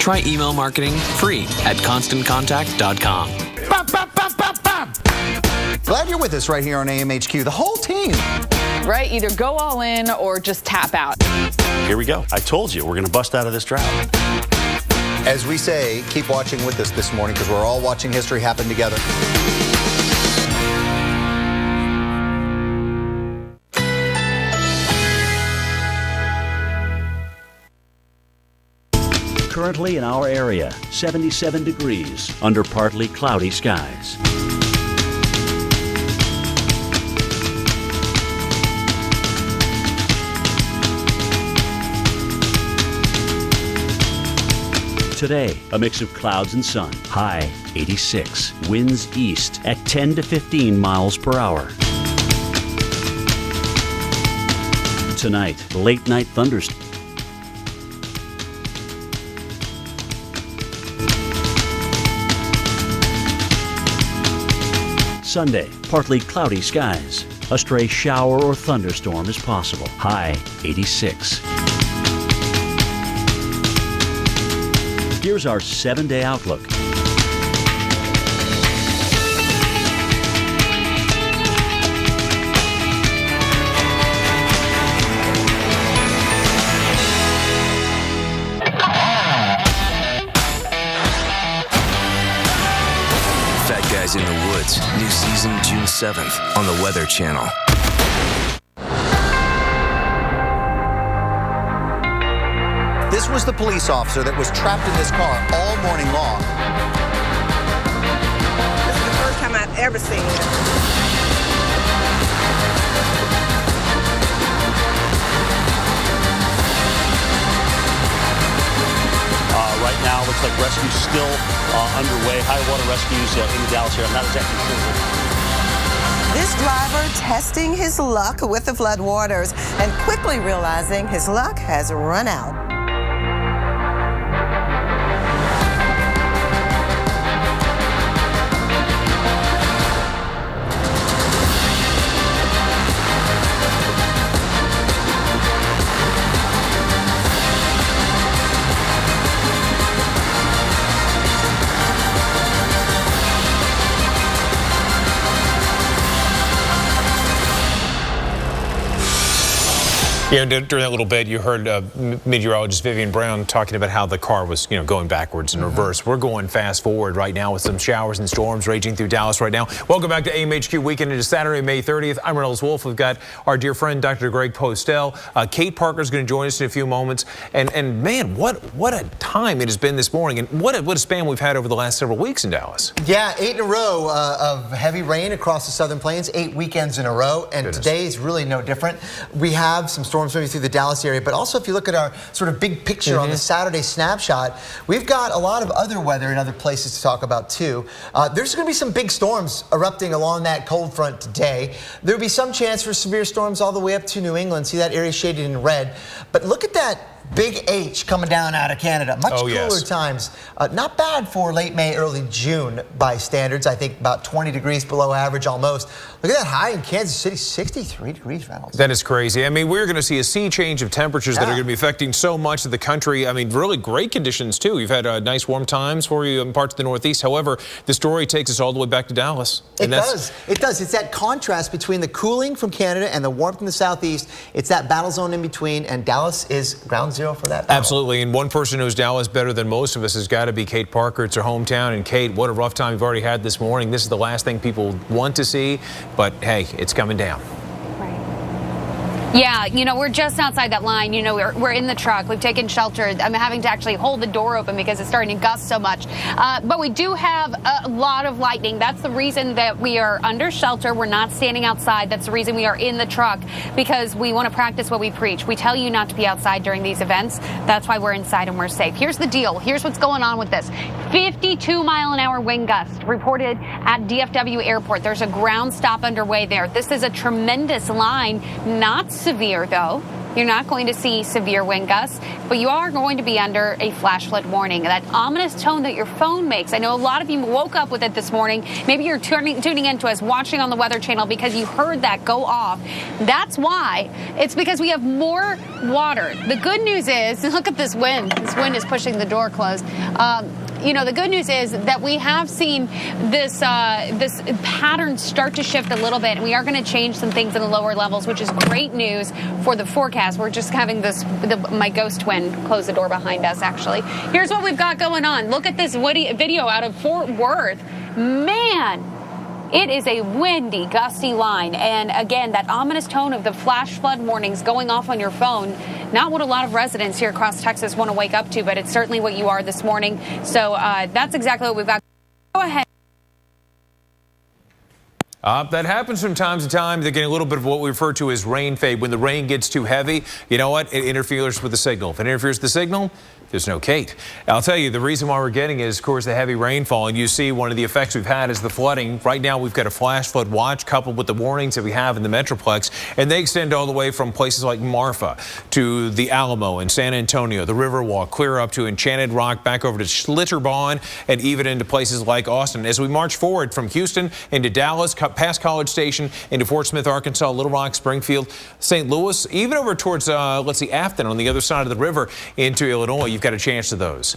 Try email marketing free at ConstantContact.com. Glad you're with us right here on AMHQ, the whole team. Right, either go all in or just tap out. Here we go. I told you, we're going to bust out of this drought. As we say, keep watching with us this morning because we're all watching history happen together. Currently in our area, 77 degrees under partly cloudy skies. Today, a mix of clouds and sun. High 86. Winds east at 10 to 15 miles per hour. Tonight, late night thunderstorms. Sunday, partly cloudy skies. A stray shower or thunderstorm is possible. High 86. Here's our 7-day outlook. Fat Guys in the Woods, new season June 7th on the Weather Channel. This was the police officer that was trapped in this car all morning long. This is the first time I've ever seen it. Right now, looks like rescue's still underway. High water rescues in the Dallas area. I'm not exactly sure. This driver testing his luck with the floodwaters and quickly realizing his luck has run out. Yeah, during that little bit, you heard meteorologist Vivian Brown talking about how the car was, going backwards and reverse. We're going fast forward right now with some showers and storms raging through Dallas right now. Welcome back to AMHQ Weekend. It is Saturday, May 30th. I'm Reynolds Wolf. We've got our dear friend, Dr. Greg Postel. Kate Parker's going to join us in a few moments. And man, what a time it has been this morning. And what a span we've had over the last several weeks in Dallas. Yeah, 8 in a row of heavy rain across the southern plains, 8 weekends in a row. And today is really no different. We have some storms moving through the Dallas area, but also if you look at our sort of big picture on the Saturday snapshot, we've got a lot of other weather in other places to talk about too. There's going to be some big storms erupting along that cold front today. There'll be some chance for severe storms all the way up to New England. See that area shaded in red. But look at that big H coming down out of Canada. Much cooler times. Not bad for late May, early June by standards. I think about 20 degrees below average almost. Look at that high in Kansas City, 63 degrees, Reynolds. That is crazy. I mean, we're going to see a sea change of temperatures that are going to be affecting so much of the country. I mean, really great conditions, too. You've had nice warm times for you in parts of the Northeast. However, the story takes us all the way back to Dallas. It does. It does. It's that contrast between the cooling from Canada and the warmth in the Southeast. It's that battle zone in between, and Dallas is ground zero for that battle. Absolutely. And one person who knows Dallas better than most of us has got to be Kate Parker. It's her hometown. And Kate, what a rough time you've already had this morning. This is the last thing people want to see. But hey, it's coming down. Yeah, you know, we're just outside that line. You know, we're in the truck. We've taken shelter. I'm having to actually hold the door open because it's starting to gust so much. But we do have a lot of lightning. That's the reason that we are under shelter. We're not standing outside. That's the reason we are in the truck, because we want to practice what we preach. We tell you not to be outside during these events. That's why we're inside and we're safe. Here's the deal. Here's what's going on with this. 52-mile-an-hour wind gust reported at DFW Airport. There's a ground stop underway there. This is a tremendous line, not severe, though. You're not going to see severe wind gusts, but you are going to be under a flash flood warning. That ominous tone that your phone makes. I know a lot of you woke up with it this morning. Maybe you're tuning into us, watching on the Weather Channel because you heard that go off. That's why. It's because we have more water. The good news is, look at this wind. This wind is pushing the door closed. You know, the good news is that we have seen this this pattern start to shift a little bit, and we are going to change some things in the lower levels, which is great news for the forecast. We're just having my ghost wind close the door behind us, actually. Here's what we've got going on. Look at this video out of Fort Worth. Man, it is a windy, gusty line. And again, that ominous tone of the flash flood warnings going off on your phone, not what a lot of residents here across Texas want to wake up to, but it's certainly what you are this morning. So that's exactly what we've got. Go ahead. That happens from time to time. They're getting a little bit of what we refer to as rain fade. When the rain gets too heavy, you know what? It interferes with the signal. If it interferes with the signal, there's no Kate. I'll tell you, the reason why we're getting is, of course, the heavy rainfall. And you see one of the effects we've had is the flooding. Right now, we've got a flash flood watch coupled with the warnings that we have in the Metroplex. And they extend all the way from places like Marfa to the Alamo and San Antonio, the Riverwalk, clear up to Enchanted Rock, back over to Schlitterbahn, and even into places like Austin. As we march forward from Houston into Dallas, past College Station, into Fort Smith, Arkansas, Little Rock, Springfield, St. Louis, even over towards, let's see, Afton on the other side of the river into Illinois, you've got a chance of those.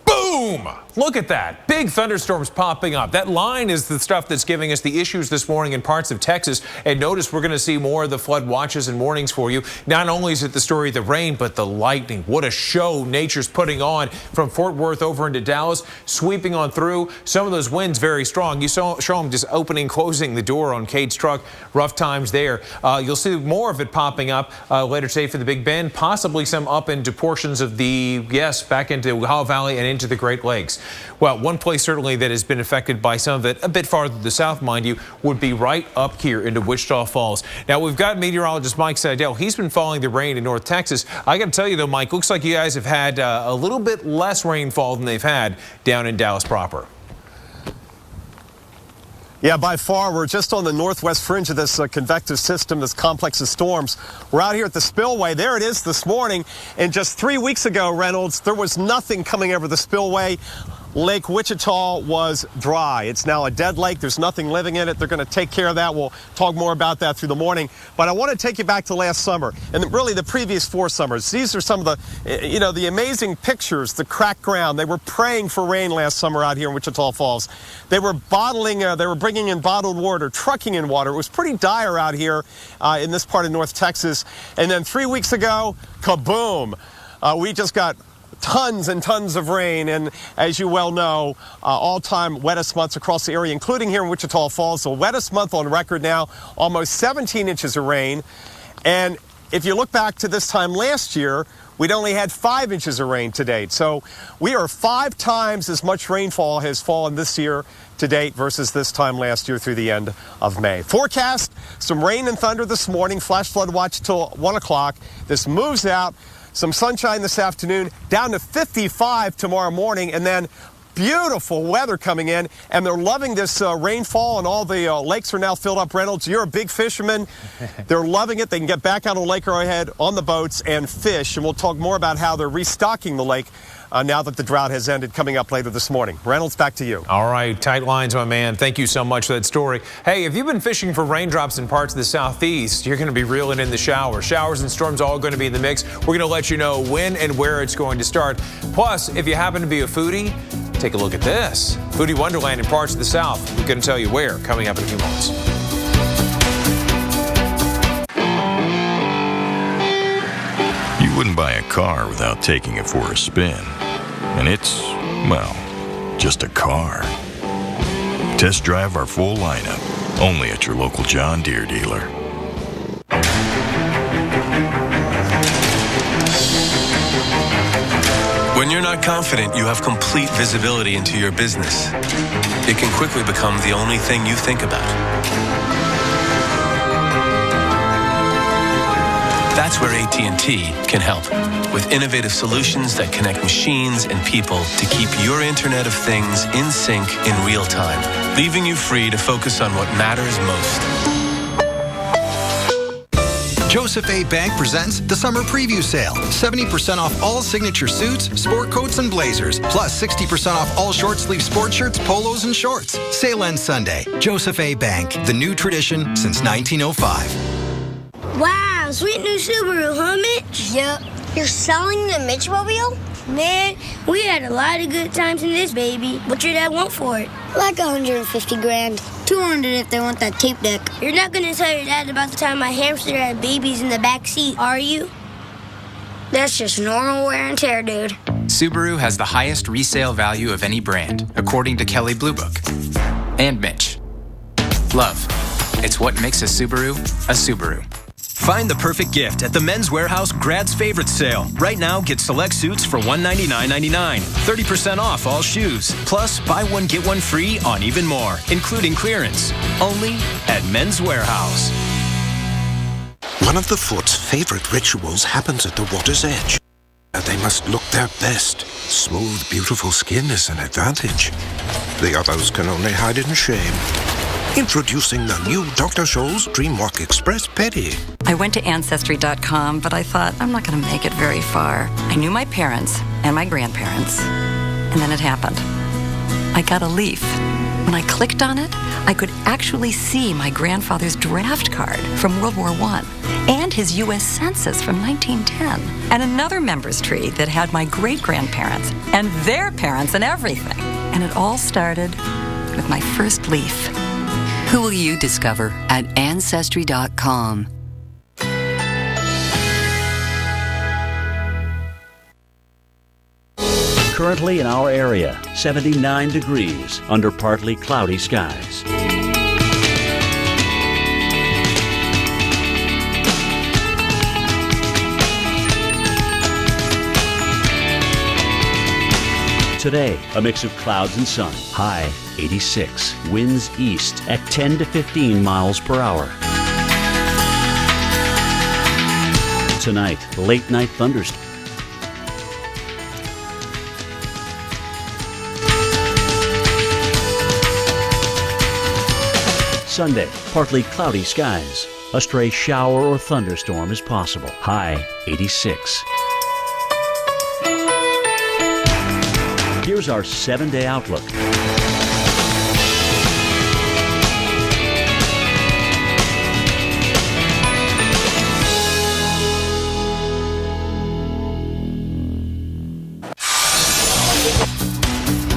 Boom! Look at that. Big thunderstorms popping up. That line is the stuff that's giving us the issues this morning in parts of Texas. And notice we're going to see more of the flood watches and warnings for you. Not only is it the story of the rain, but the lightning. What a show nature's putting on from Fort Worth over into Dallas, sweeping on through. Some of those winds very strong. You saw them just opening, closing the door on Cade's truck. Rough times there. You'll see more of it popping up later today for the Big Bend, possibly some up into portions of the, back into Ohio Valley and into the Great Lakes. Well, one place certainly that has been affected by some of it, a bit farther to the south, mind you, would be right up here into Wichita Falls. Now, we've got meteorologist Mike Seidel. He's been following the rain in North Texas. I got to tell you, though, Mike, looks like you guys have had a little bit less rainfall than they've had down in Dallas proper. Yeah, by far, we're just on the northwest fringe of this convective system, this complex of storms. We're out here at the spillway. There it is this morning. And just 3 weeks ago, Reynolds, there was nothing coming over the spillway. Lake Wichita was dry. It's now a dead lake. There's nothing living in it. They're going to take care of that. We'll talk more about that through the morning. But I want to take you back to last summer and really the previous 4 summers. These are some of the, the amazing pictures, the cracked ground. They were praying for rain last summer out here in Wichita Falls. They were bringing in bottled water, trucking in water. It was pretty dire out here in this part of North Texas. And then 3 weeks ago, kaboom, we just got tons and tons of rain, and as you well know, all-time wettest months across the area, including here in Wichita Falls. The wettest month on record now, almost 17 inches of rain. And if you look back to this time last year, we'd only had 5 inches of rain to date. So we are 5 times as much rainfall has fallen this year to date versus this time last year through the end of May. Forecast, some rain and thunder this morning, flash flood watch till 1 o'clock. This moves out. Some sunshine this afternoon, down to 55 tomorrow morning, and then beautiful weather coming in, and they're loving this rainfall, and all the lakes are now filled up. Reynolds, you're a big fisherman. They're loving it. They can get back out on Lake Arrowhead on the boats and fish, and we'll talk more about how they're restocking the lake now that the drought has ended, coming up later this morning. Reynolds, back to you. All right, tight lines, my man. Thank you so much for that story. Hey, if you've been fishing for raindrops in parts of the southeast, you're going to be reeling in the shower. Showers and storms all going to be in the mix. We're going to let you know when and where it's going to start. Plus, if you happen to be a foodie, take a look at this. Foodie Wonderland in parts of the south. We're going to tell you where, coming up in a few moments. You wouldn't buy a car without taking it for a spin. And it's, well, just a car. Test drive our full lineup, only at your local John Deere dealer. When you're not confident you have complete visibility into your business, it can quickly become the only thing you think about. That's where AT&T can help, with innovative solutions that connect machines and people to keep your Internet of Things in sync in real time, leaving you free to focus on what matters most. Joseph A. Bank presents the Summer Preview Sale. 70% off all signature suits, sport coats, and blazers. Plus 60% off all short sleeve sport shirts, polos, and shorts. Sale ends Sunday. Joseph A. Bank, the new tradition since 1905. Wow, sweet new Subaru, huh, Mitch? Yep. You're selling the Mitchmobile? Man, we had a lot of good times in this baby. What's your dad want for it? Like $150 grand. $200 if they want that tape deck. You're not gonna tell your dad about the time my hamster had babies in the back seat, are you? That's just normal wear and tear, dude. Subaru has the highest resale value of any brand, according to Kelley Blue Book. And Mitch. Love. It's what makes a Subaru a Subaru. Find the perfect gift at the Men's Warehouse Grad's Favorite Sale. Right now, get select suits for $199.99. 30% off all shoes. Plus, buy one, get one free on even more, including clearance. Only at Men's Warehouse. One of the foot's favorite rituals happens at the water's edge. They must look their best. Smooth, beautiful skin is an advantage. The others can only hide in shame. Introducing the new Dr. Scholl's Dreamwalk Express Pedi. I went to Ancestry.com, but I thought, I'm not going to make it very far. I knew my parents and my grandparents, and then it happened. I got a leaf. When I clicked on it, I could actually see my grandfather's draft card from World War I and his U.S. Census from 1910, and another member's tree that had my great-grandparents and their parents and everything. And it all started with my first leaf. Who will you discover at Ancestry.com? Currently in our area, 79 degrees under partly cloudy skies. Today, a mix of clouds and sun. High 86. Winds east at 10 to 15 miles per hour. Tonight, late night thunderstorms. Sunday, partly cloudy skies. A stray shower or thunderstorm is possible. High 86. Here's our 7-day outlook.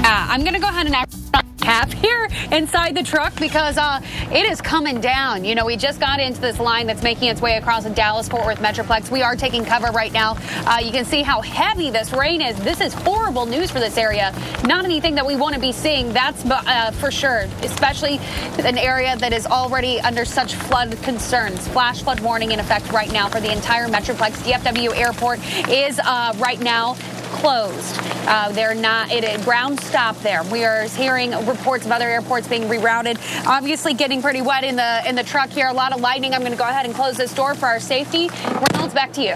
I'm going to go ahead and cap here inside the truck because it is coming down. You know, we just got into this line that's making its way across the Dallas-Fort Worth Metroplex. We are taking cover right now. You can see how heavy this rain is. This is horrible news for this area. Not anything that we want to be seeing, that's for sure, especially an area that is already under such flood concerns. Flash flood warning in effect right now for the entire Metroplex. DFW Airport is right now closed. They're not, ground stop there. We are hearing reports of other airports being rerouted. Obviously getting pretty wet in the truck here. A lot of lightning. I'm going to go ahead and close this door for our safety. Reynolds, back to you.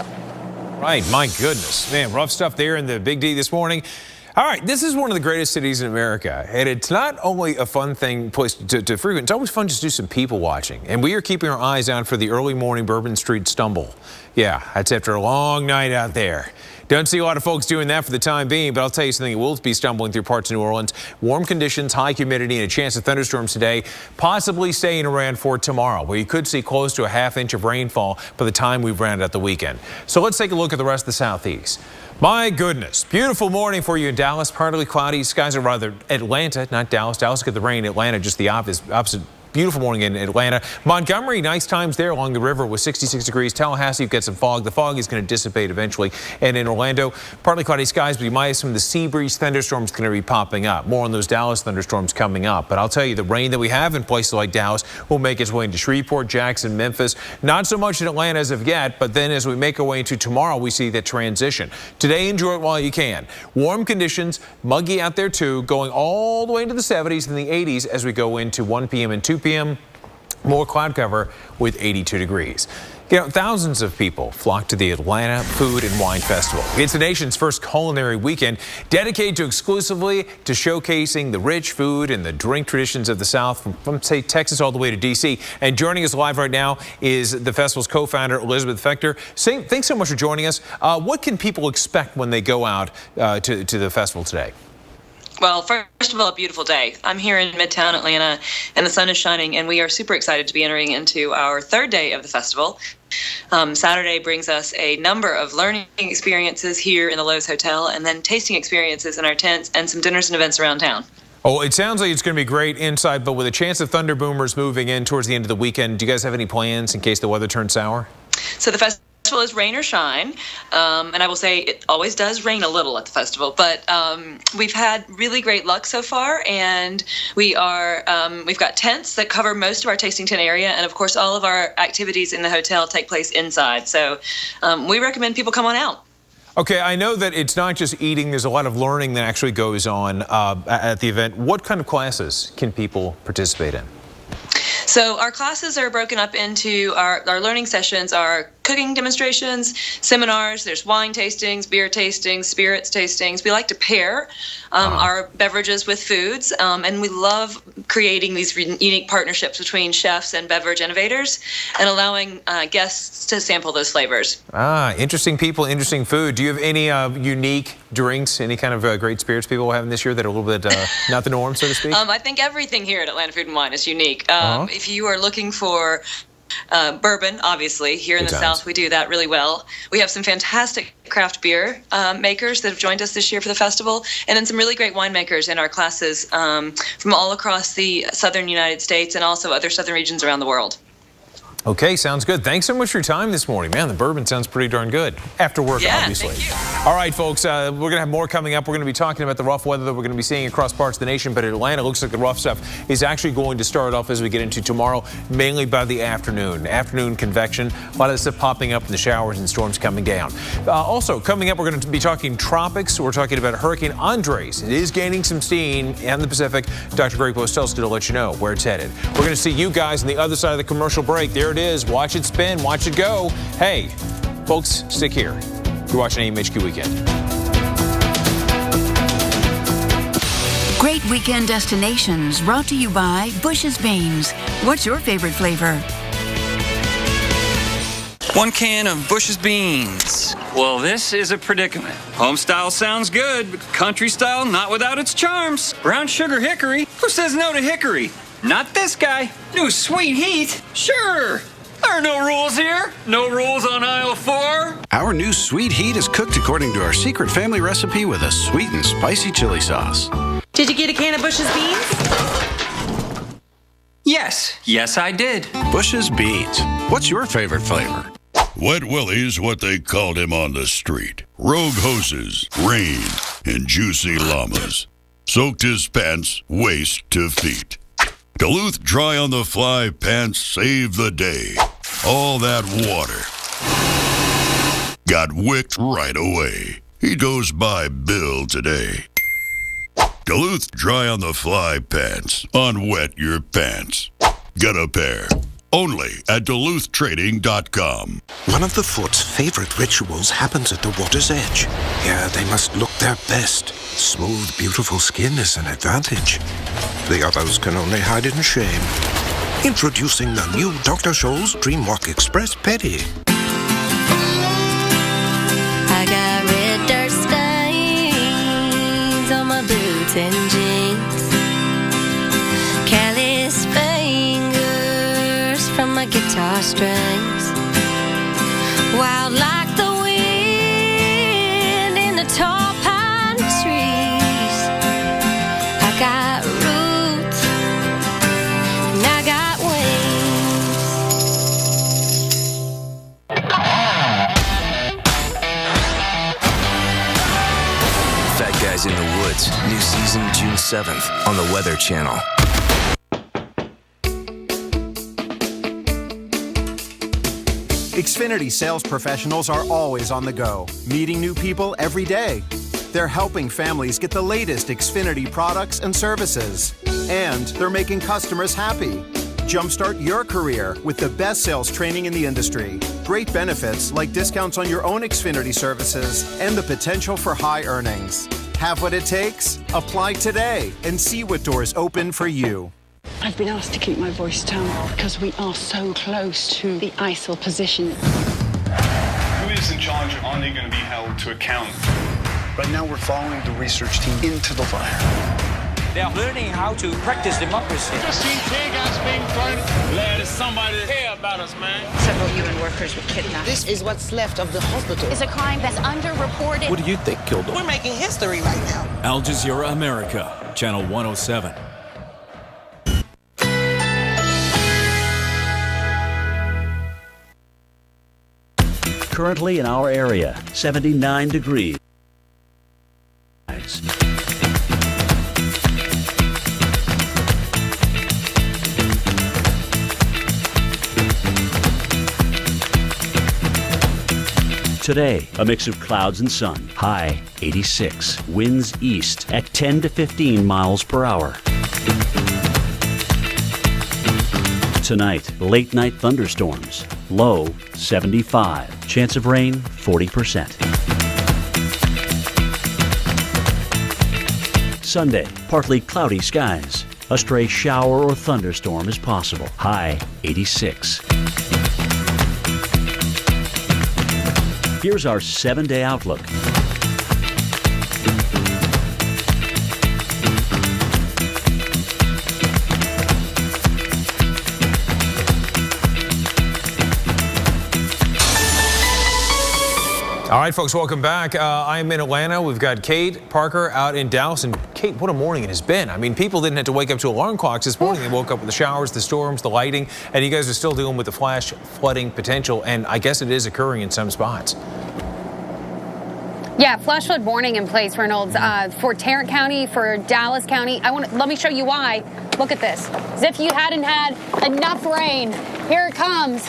Right, my goodness. Man, rough stuff there in the Big D this morning. All right, this is one of the greatest cities in America, and it's not only a fun place to frequent, it's always fun just to do some people watching, and we are keeping our eyes out for the early morning Bourbon Street stumble. Yeah, that's after a long night out there. Don't see a lot of folks doing that for the time being, but I'll tell you something, it will be stumbling through parts of New Orleans. Warm conditions, high humidity, and a chance of thunderstorms today, possibly staying around for tomorrow, where you could see close to a ½ inch of rainfall by the time we've rounded out the weekend. So let's take a look at the rest of the southeast. My goodness, beautiful morning for you in Dallas, partly cloudy skies, or rather Atlanta, not Dallas. Dallas got the rain, Atlanta just the opposite Beautiful morning in Atlanta. Montgomery, nice times there along the river with 66 degrees. Tallahassee, you've got some fog. The fog is going to dissipate eventually. And in Orlando, partly cloudy skies, but you might have some of the sea breeze thunderstorms going to be popping up. More on those Dallas thunderstorms coming up. But I'll tell you, the rain that we have in places like Dallas will make its way into Shreveport, Jackson, Memphis. Not so much in Atlanta as of yet, but then as we make our way into tomorrow, we see that transition. Today, enjoy it while you can. Warm conditions, muggy out there too, going all the way into the 70s and the 80s as we go into 1 p.m. and 2 p.m. More cloud cover with 82 degrees. You know, thousands of people flock to the Atlanta Food and Wine Festival. It's the nation's first culinary weekend dedicated exclusively to showcasing the rich food and the drink traditions of the South from say, Texas all the way to D.C. And joining us live right now is the festival's co-founder, Elizabeth Fector. Thanks so much for joining us. What can people expect when they go out to the festival today? Well, first of all, a beautiful day. I'm here in Midtown Atlanta, and the sun is shining, and we are super excited to be entering into our third day of the festival. Saturday brings us a number of learning experiences here in the Lowe's Hotel, and then tasting experiences in our tents and some dinners and events around town. Oh, it sounds like it's going to be great inside, but with a chance of thunder boomers moving in towards the end of the weekend, do you guys have any plans in case the weather turns sour? So the festival is rain or shine, and I will say it always does rain a little at the festival, but we've had really great luck so far, and we've got tents that cover most of our tasting tent area, and of course all of our activities in the hotel take place inside, so we recommend people come on out. Okay, I know that it's not just eating, there's a lot of learning that actually goes on at the event. What kind of classes can people participate in? So our classes are broken up into our learning sessions are cooking demonstrations, seminars, there's wine tastings, beer tastings, spirits tastings. We like to pair our beverages with foods, and we love creating these unique partnerships between chefs and beverage innovators and allowing guests to sample those flavors. Interesting people, interesting food. Do you have any unique drinks, any kind of great spirits people are having this year that are a little bit not the norm, so to speak? I think everything here at Atlanta Food and Wine is unique. If you are looking for bourbon, obviously, here in the South, we do that really well. We have some fantastic craft beer makers that have joined us this year for the festival, and then some really great winemakers in our classes from all across the southern United States and also other southern regions around the world. Okay, sounds good. Thanks so much for your time this morning. Man, the bourbon sounds pretty darn good. After work, obviously. Thank you. All right, folks, we're going to have more coming up. We're going to be talking about the rough weather that we're going to be seeing across parts of the nation, but in Atlanta, it looks like the rough stuff is actually going to start off as we get into tomorrow, mainly by the afternoon. Afternoon convection, a lot of stuff popping up in the showers and storms coming down. Also, coming up, we're going to be talking tropics. We're talking about Hurricane Andres. It is gaining some steam in the Pacific. Dr. Greg Postel's going to let you know where it's headed. We're going to see you guys on the other side of the commercial break. There it is. Watch it spin, watch it go. Hey, folks, stick here. You're watching AMHQ Weekend. Great weekend destinations brought to you by Bush's Beans. What's your favorite flavor? 1 can of Bush's Beans. Well, this is a predicament. Home style sounds good, but country style not without its charms. Brown sugar hickory. Who says no to hickory? Not this guy. New sweet heat. Sure. There are no rules here. No rules on aisle 4. Our new sweet heat is cooked according to our secret family recipe with a sweet and spicy chili sauce. Did you get a can of Bush's Beans? Yes, I did. Bush's Beans. What's your favorite flavor? Wet Willie's what they called him on the street. Rogue hoses, rain, and juicy llamas. Soaked his pants waist to feet. Duluth Dry on the Fly pants saved the day. All that water got wicked right away. He goes by Bill today. Duluth Dry on the Fly pants. Unwet your pants. Get a pair. Only at DuluthTrading.com. One of the foot's favorite rituals happens at the water's edge. Here they must look their best. Smooth, beautiful skin is an advantage. The others can only hide in shame. Introducing the new Dr. Scholl's Dreamwalk Express Pedi. I got red dirt stains on my boots and jeans. Callous fingers from my guitar strings. Wild like the wind in the tall pine trees. I got roots and I got 7th on the Weather Channel. Xfinity sales professionals are always on the go, meeting new people every day. They're helping families get the latest Xfinity products and services. And they're making customers happy. Jumpstart your career with the best sales training in the industry. Great benefits like discounts on your own Xfinity services and the potential for high earnings. Have what it takes? Apply today and see what doors open for you. I've been asked to keep my voice down because we are so close to the ISIL position. Who is in charge are they going to be held to account? Right now we're following the research team into the fire. They are learning how to practice democracy. Just seen tear gas being thrown. Glad there's somebody that care about us, man. Several UN workers were kidnapped. This is what's left of the hospital. It's a crime that's underreported. What do you think killed them? We're making history right now. Al Jazeera America, Channel 107. Currently in our area, 79 degrees. Today, a mix of clouds and sun. High 86. Winds east at 10 to 15 miles per hour. Tonight, late night thunderstorms. Low 75. Chance of rain 40%. Sunday, partly cloudy skies. A stray shower or thunderstorm is possible. High 86. Here's our 7-day outlook. All right, folks, welcome back. I'm in Atlanta. We've got Kate Parker out in Dallas. And Kate, what a morning it has been. I mean, people didn't have to wake up to alarm clocks this morning. They woke up with the showers, the storms, the lighting, and you guys are still dealing with the flash flooding potential. And I guess it is occurring in some spots. Yeah, flash flood warning in place, Reynolds, for Tarrant County, for Dallas County. Let me show you why. Look at this. As if you hadn't had enough rain. Here it comes.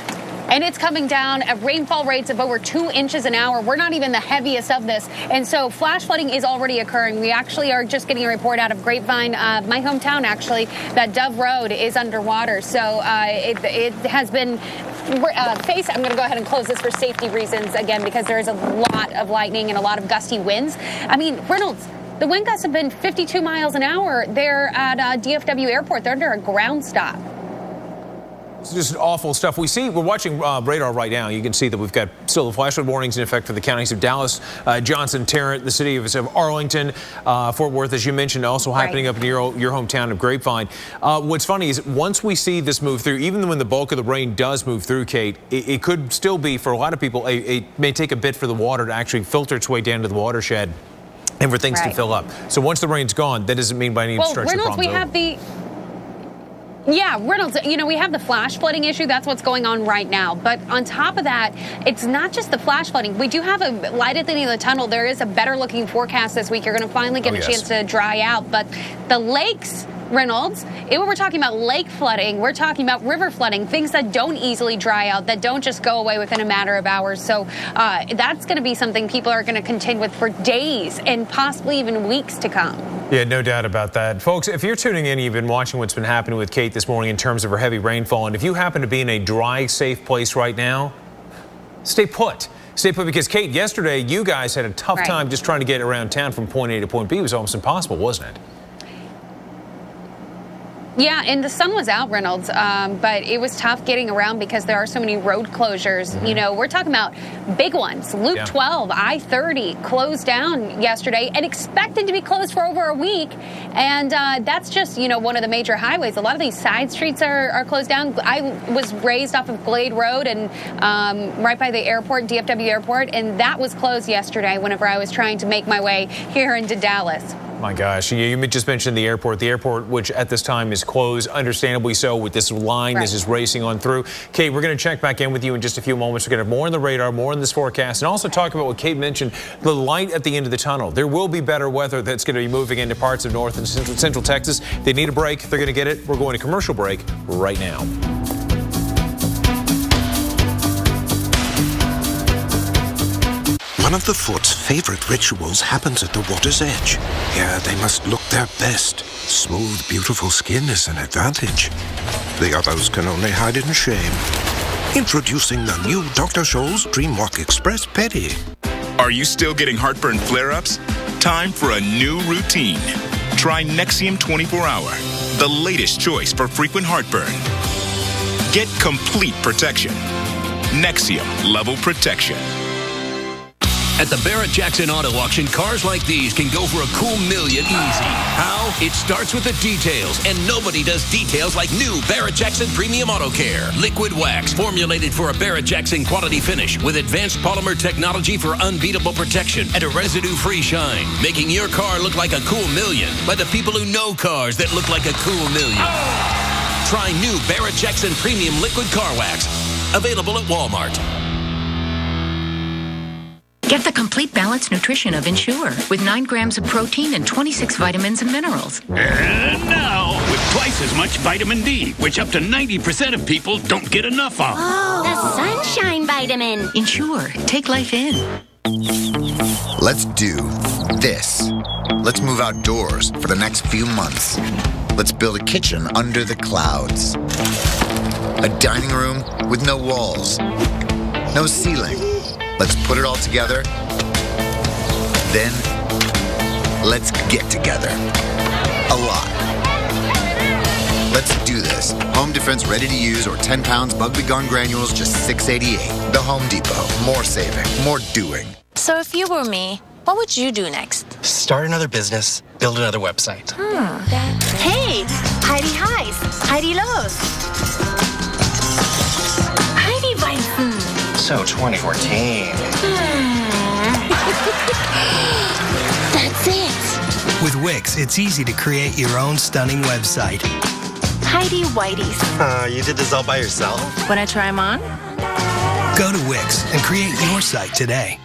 And it's coming down at rainfall rates of over 2 inches an hour. We're not even the heaviest of this. And so flash flooding is already occurring. We actually are just getting a report out of Grapevine, my hometown, actually, that Dove Road is underwater. So it has been I'm going to go ahead and close this for safety reasons again, because there is a lot of lightning and a lot of gusty winds. I mean, Reynolds, the wind gusts have been 52 miles an hour there at DFW Airport. They're under a ground stop. It's just awful stuff. We're watching radar right now. You can see that we've got still the flash flood warnings in effect for the counties of Dallas, Johnson, Tarrant, the city of Arlington, Fort Worth, as you mentioned, also happening up near your hometown of Grapevine. What's funny is once we see this move through, even when the bulk of the rain does move through, Kate, it could still be, for a lot of people, it may take a bit for the water to actually filter its way down to the watershed and for things to fill up. So once the rain's gone, that doesn't mean by any stretch the problem's over. Yeah, Reynolds, we have the flash flooding issue. That's what's going on right now. But on top of that, it's not just the flash flooding. We do have a light at the end of the tunnel. There is a better looking forecast this week. You're going to finally get a chance to dry out. But the lakes, Reynolds, we're talking about lake flooding. We're talking about river flooding, things that don't easily dry out, that don't just go away within a matter of hours. So that's going to be something people are going to contend with for days and possibly even weeks to come. Yeah, no doubt about that. Folks, if you're tuning in, you've been watching what's been happening with Kate this morning in terms of her heavy rainfall. And if you happen to be in a dry, safe place right now, stay put. Stay put, because Kate, yesterday you guys had a tough time just trying to get around town from point A to point B. It was almost impossible, wasn't it? Yeah, and the sun was out, Reynolds, but it was tough getting around because there are so many road closures. Mm-hmm. We're talking about big ones. Loop 12, I-30 closed down yesterday and expected to be closed for over a week. And that's just, one of the major highways. A lot of these side streets are closed down. I was raised off of Glade Road and right by the airport, DFW Airport, and that was closed yesterday whenever I was trying to make my way here into Dallas. My gosh, you just mentioned the airport, which at this time is closed, understandably so, with this line This is racing on through. Kate, we're going to check back in with you in just a few moments. We're going to have more on the radar, more on this forecast, and also talk about what Kate mentioned, the light at the end of the tunnel. There will be better weather that's going to be moving into parts of North and Central Texas. They need a break. They're going to get it. We're going to commercial break right now. One of the foot's favorite rituals happens at the water's edge. Here they must look their best. Smooth, beautiful skin is an advantage. The others can only hide in shame. Introducing the new Dr. Scholl's Dreamwalk Express Pedi. Are you still getting heartburn flare-ups? Time for a new routine. Try Nexium 24-Hour, the latest choice for frequent heartburn. Get complete protection. Nexium Level Protection. At the Barrett-Jackson Auto Auction, cars like these can go for a cool million easy. How? It starts with the details, and nobody does details like new Barrett-Jackson Premium Auto Care. Liquid wax, formulated for a Barrett-Jackson quality finish with advanced polymer technology for unbeatable protection and a residue-free shine, making your car look like a cool million by the people who know cars that look like a cool million. Try new Barrett-Jackson Premium Liquid Car Wax, available at Walmart. Get the complete balanced nutrition of Ensure with 9 grams of protein and 26 vitamins and minerals. And now, with twice as much vitamin D, which up to 90% of people don't get enough of. Oh, the sunshine vitamin. Ensure. Take life in. Let's do this. Let's move outdoors for the next few months. Let's build a kitchen under the clouds. A dining room with no walls. No ceiling. Let's put it all together. Then, let's get together. A lot. Let's do this. Home Defense ready to use or 10 pounds Bug Be Gone granules, just $6.88. The Home Depot. More saving, more doing. So if you were me, what would you do next? Start another business, build another website. Hey, Heidi Highs, Heidi Lows, Heidi Weissen. So 2014. That's it. With Wix, it's easy to create your own stunning website. Heidi Whitey's. You did this all by yourself? Wanna try them on? Go to Wix and create your site today.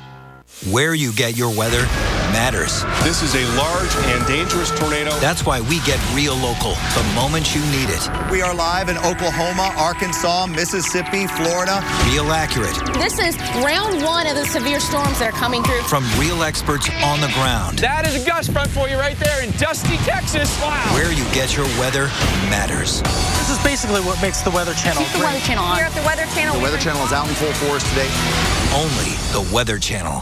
Where you get your weather matters. This is a large and dangerous tornado. That's why we get real local the moment you need it. We are live in Oklahoma, Arkansas, Mississippi, Florida. Real accurate. This is round one of the severe storms that are coming through. From real experts on the ground. That is a gust front for you right there in Dusty, Texas. Wow. Where you get your weather matters. This is basically what makes the Weather Channel Keep the Weather Channel on. Here at the Weather Channel. The Weather Channel is out in full force today. Only the Weather Channel.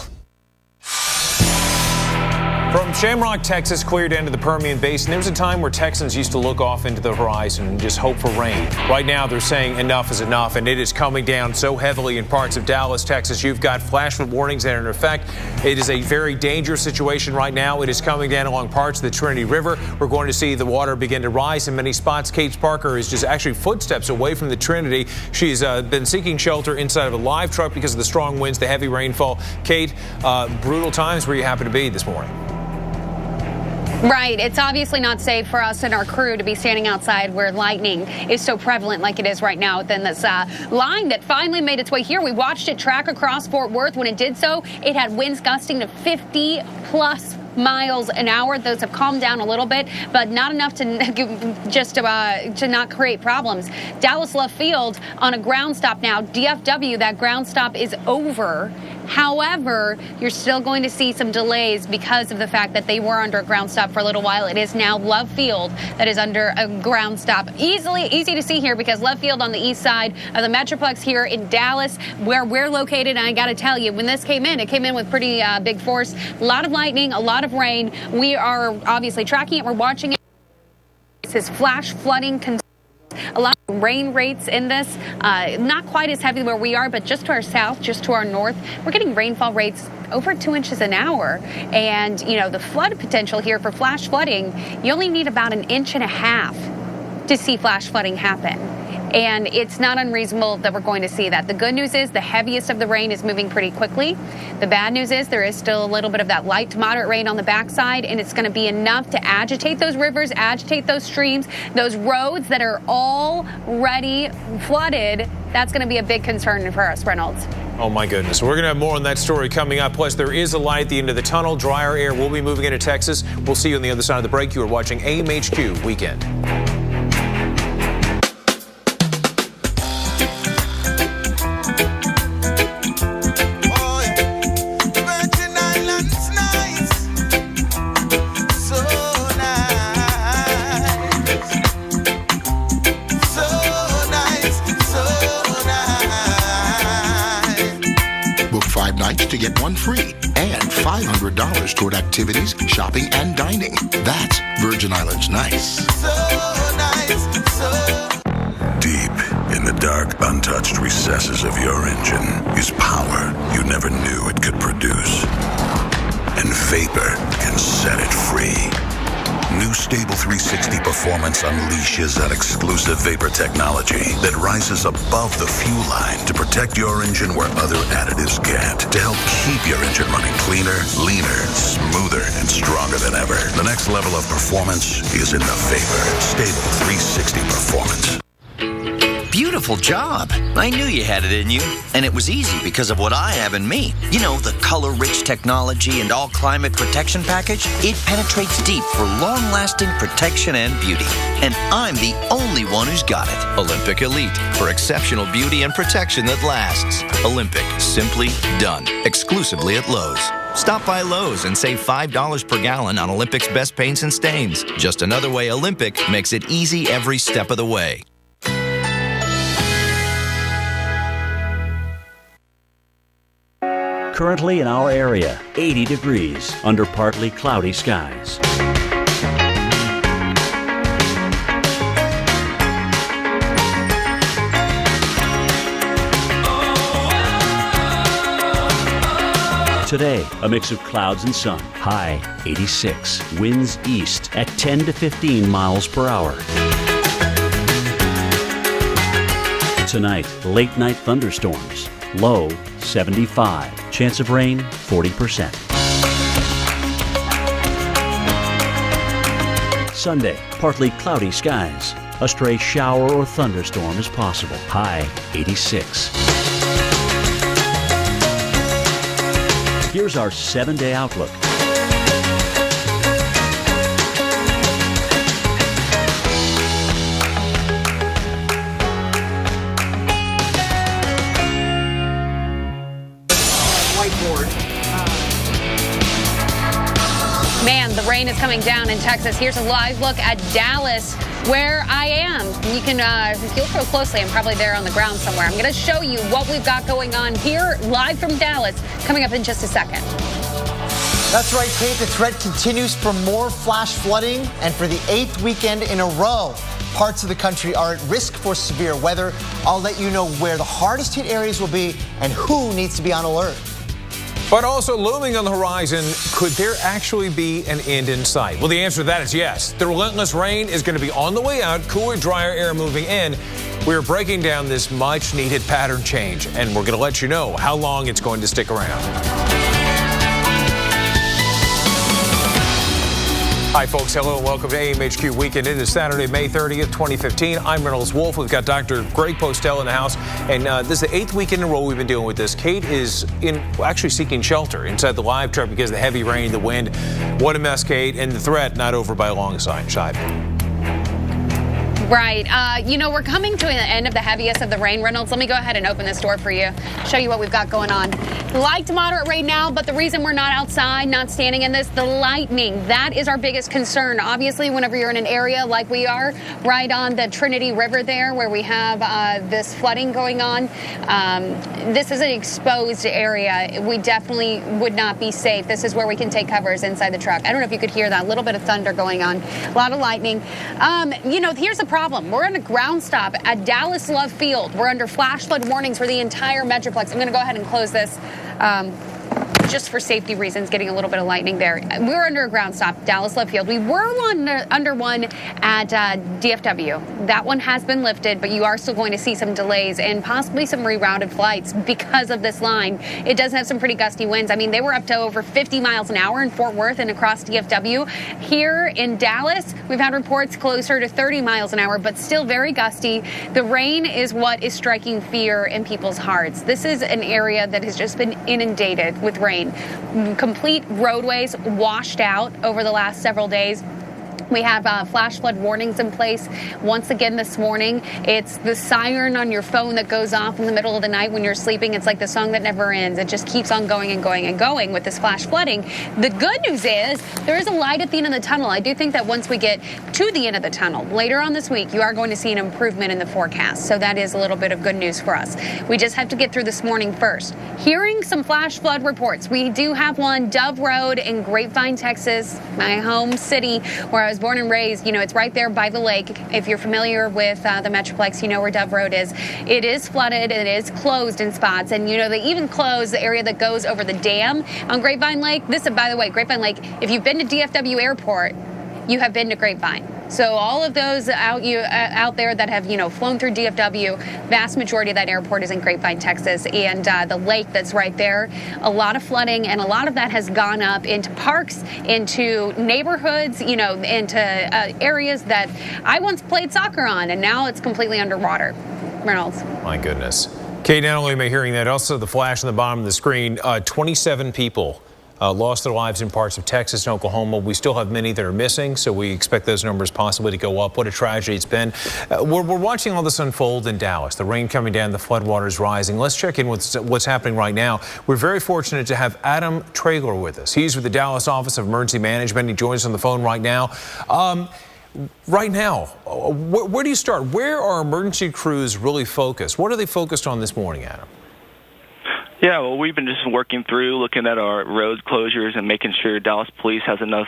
From Shamrock, Texas, cleared into the Permian Basin, there was a time where Texans used to look off into the horizon and just hope for rain. Right now, they're saying enough is enough, and it is coming down so heavily in parts of Dallas, Texas. You've got flash flood warnings that are in effect. It is a very dangerous situation right now. It is coming down along parts of the Trinity River. We're going to see the water begin to rise in many spots. Kate Parker is just actually footsteps away from the Trinity. She's been seeking shelter inside of a live truck because of the strong winds, the heavy rainfall. Kate, brutal times where you happen to be this morning. Right. It's obviously not safe for us and our crew to be standing outside where lightning is so prevalent like it is right now within this line that finally made its way here. We watched it track across Fort Worth. When it did so, it had winds gusting to 50+ miles an hour. Those have calmed down a little bit, but not enough to just to not create problems. Dallas Love Field on a ground stop now. DFW, that ground stop is over. However, you're still going to see some delays because of the fact that they were under a ground stop for a little while. It is now Love Field that is under a ground stop. Easy to see here because Love Field on the east side of the Metroplex here in Dallas, where we're located. And I got to tell you, when this came in, it came in with pretty big force. A lot of lightning, a lot of rain. We are obviously tracking it. We're watching it. This is flash flooding. A lot of rain rates in this, not quite as heavy where we are, but just to our south, just to our north, we're getting rainfall rates over 2 inches an hour. And, you know, the flood potential here for flash flooding, you only need about 1.5 inches to see flash flooding happen. and it's not unreasonable that we're going to see that. The good news is the heaviest of the rain is moving pretty quickly. The bad news is there is still a little bit of that light to moderate rain on the backside, and it's going to be enough to agitate those rivers, agitate those streams, those roads that are already flooded. That's going to be a big concern for us, Reynolds. Oh, my goodness. We're going to have more on that story coming up. Plus, there is a light at the end of the tunnel. Drier air will be moving into Texas. We'll see you on the other side of the break. You are watching AMHQ Weekend. To get one free and $500 toward activities, shopping, and dining. That's Virgin Islands nice. So nice, so... Deep in the dark, untouched recesses of your engine is power you never knew it could produce. And vapor can set it free. New Stable 360 Performance unleashes that exclusive vapor technology that rises above the fuel line to protect your engine where other additives can't, to help keep your engine running cleaner, leaner, smoother, and stronger than ever. The next level of performance is in the vapor. Stable 360 Performance. Beautiful job. I knew you had it in you, and it was easy because of what I have in me. You know, the color-rich technology and all-climate protection package. It penetrates deep for long-lasting protection and beauty. And I'm the only one who's got it. Olympic Elite, for exceptional beauty and protection that lasts. Olympic, simply done. Exclusively at Lowe's. Stop by Lowe's and save $5 per gallon on Olympic's best paints and stains. Just another way Olympic makes it easy every step of the way. Currently in our area, 80 degrees under partly cloudy skies. Today, a mix of clouds and sun. High 86. Winds east at 10 to 15 miles per hour. Tonight, late night thunderstorms. Low 75. Chance of rain 40%. Sunday, partly cloudy skies. A stray shower or thunderstorm is possible. High 86. Here's our 7-day outlook. Man, the rain is coming down in Texas. Here's a live look at Dallas, where I am. You can, if you look real closely, I'm probably there on the ground somewhere. I'm going to show you what we've got going on here, live from Dallas, coming up in just a second. That's right, Kate. The threat continues for more flash flooding, and for the 8th weekend in a row, parts of the country are at risk for severe weather. I'll let you know where the hardest hit areas will be and who needs to be on alert. But also looming on the horizon, could there actually be an end in sight? Well, the answer to that is yes. The relentless rain is going to be on the way out, cooler, drier air moving in. We're breaking down this much-needed pattern change, and we're going to let you know how long it's going to stick around. Hi, folks. Hello and welcome to AMHQ Weekend. It is Saturday, May 30th, 2015. I'm Reynolds Wolf. We've got Dr. Greg Postel in the house, and this is the 8th weekend in a row we've been dealing with this. Kate is actually seeking shelter inside the live truck because of the heavy rain, the wind. What a mess, Kate, and the threat not over by a long shot. Right. We're coming to the end of the heaviest of the rain, Reynolds. Let me go ahead and open this door for you, show you what we've got going on. Light to moderate rain now, but the reason we're not outside, not standing in this, the lightning, that is our biggest concern. Obviously, whenever you're in an area like we are, right on the Trinity River there, where we have this flooding going on, this is an exposed area. We definitely would not be safe. This is where we can take covers inside the truck. I don't know if you could hear that, a little bit of thunder going on, a lot of lightning. Here's the problem. We're in a ground stop at Dallas Love Field. We're under flash flood warnings for the entire Metroplex. I'm going to go ahead and close this. just for safety reasons, getting a little bit of lightning there. We're under a ground stop, Dallas Love Field. We were under one at DFW. That one has been lifted, but you are still going to see some delays and possibly some rerouted flights because of this line. It does have some pretty gusty winds. I mean, they were up to over 50 miles an hour in Fort Worth and across DFW. Here in Dallas, we've had reports closer to 30 miles an hour, but still very gusty. The rain is what is striking fear in people's hearts. This is an area that has just been inundated with rain. Complete roadways washed out over the last several days. We have flash flood warnings in place. Once again this morning, it's the siren on your phone that goes off in the middle of the night when you're sleeping. It's like the song that never ends. It just keeps on going and going and going with this flash flooding. The good news is there is a light at the end of the tunnel. I do think that once we get to the end of the tunnel later on this week, you are going to see an improvement in the forecast. So that is a little bit of good news for us. We just have to get through this morning first. Hearing some flash flood reports. We do have one, Dove Road in Grapevine, Texas, my home city where I was born and raised. You know, it's right there by the lake. If you're familiar with the Metroplex, you know where Dove Road is. It is flooded and it is closed in spots. And, you know, they even closed the area that goes over the dam on Grapevine Lake. This, by the way, Grapevine Lake, if you've been to DFW Airport, you have been to Grapevine. So all of those out there that have, you know, flown through DFW, vast majority of that airport is in Grapevine, Texas, and the lake that's right there. A lot of flooding, and a lot of that has gone up into parks, into neighborhoods, you know, into areas that I once played soccer on, and now it's completely underwater. Reynolds. My goodness. Kate, not only am I hearing that, also the flash on the bottom of the screen, 27 people lost their lives in parts of Texas and Oklahoma. We still have many that are missing, so we expect those numbers possibly to go up. What a tragedy it's been. We're watching all this unfold in Dallas. The rain coming down, the floodwaters rising. Let's check in with what's happening right now. We're very fortunate to have Adam Traylor with us. He's with the Dallas Office of Emergency Management. He joins us on the phone right now. Right now, where do you start? Where are emergency crews really focused? What are they focused on this morning, Adam? Yeah, well, we've been just working through, looking at our road closures and making sure Dallas Police has enough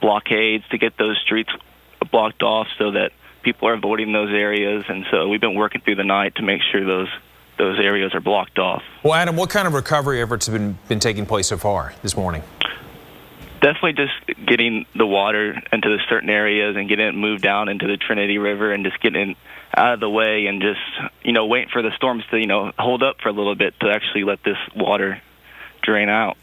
blockades to get those streets blocked off so that people are avoiding those areas. And so we've been working through the night to make sure those areas are blocked off. Well, Adam, what kind of recovery efforts have been taking place so far this morning? Definitely just getting the water into the certain areas and getting it moved down into the Trinity River and just getting it out of the way and just, you know, waiting for the storms to, you know, hold up for a little bit to actually let this water drain out.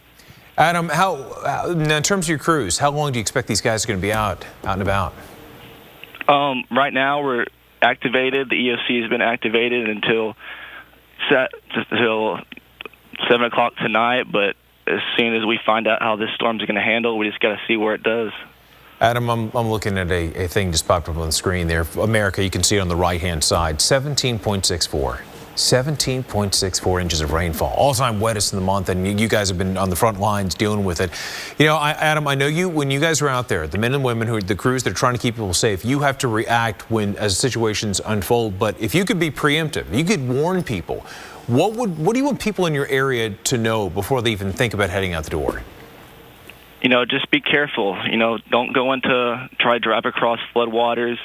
Adam, now in terms of your crews, how long do you expect these guys are going to be out and about? Right now we're activated. The EOC has been activated until 7 o'clock tonight, but as soon as we find out how this storm's going to handle, we just got to see where it does. Adam, I'm looking at a thing just popped up on the screen there. America, you can see it on the right-hand side, 17.64. 17.64 inches of rainfall, all-time wettest in the month, and you guys have been on the front lines dealing with it. You know, Adam, I know when you guys are out there, the men and women who are the crews that are trying to keep people safe, you have to react as situations unfold. But if you could be preemptive, you could warn people. What do you want people in your area to know before they even think about heading out the door? You know, just be careful. You know, don't go try to drive across floodwaters.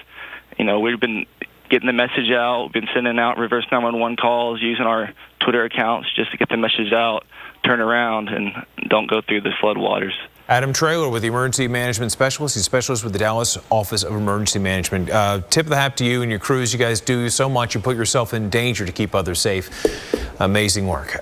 You know, we've been getting the message out. We've been sending out reverse 911 calls, using our Twitter accounts just to get the message out, turn around, and don't go through the floodwaters. Adam Traylor with the Emergency Management Specialist. He's specialist with the Dallas Office of Emergency Management. Tip of the hat to you and your crews. You guys do so much. You put yourself in danger to keep others safe. Amazing work.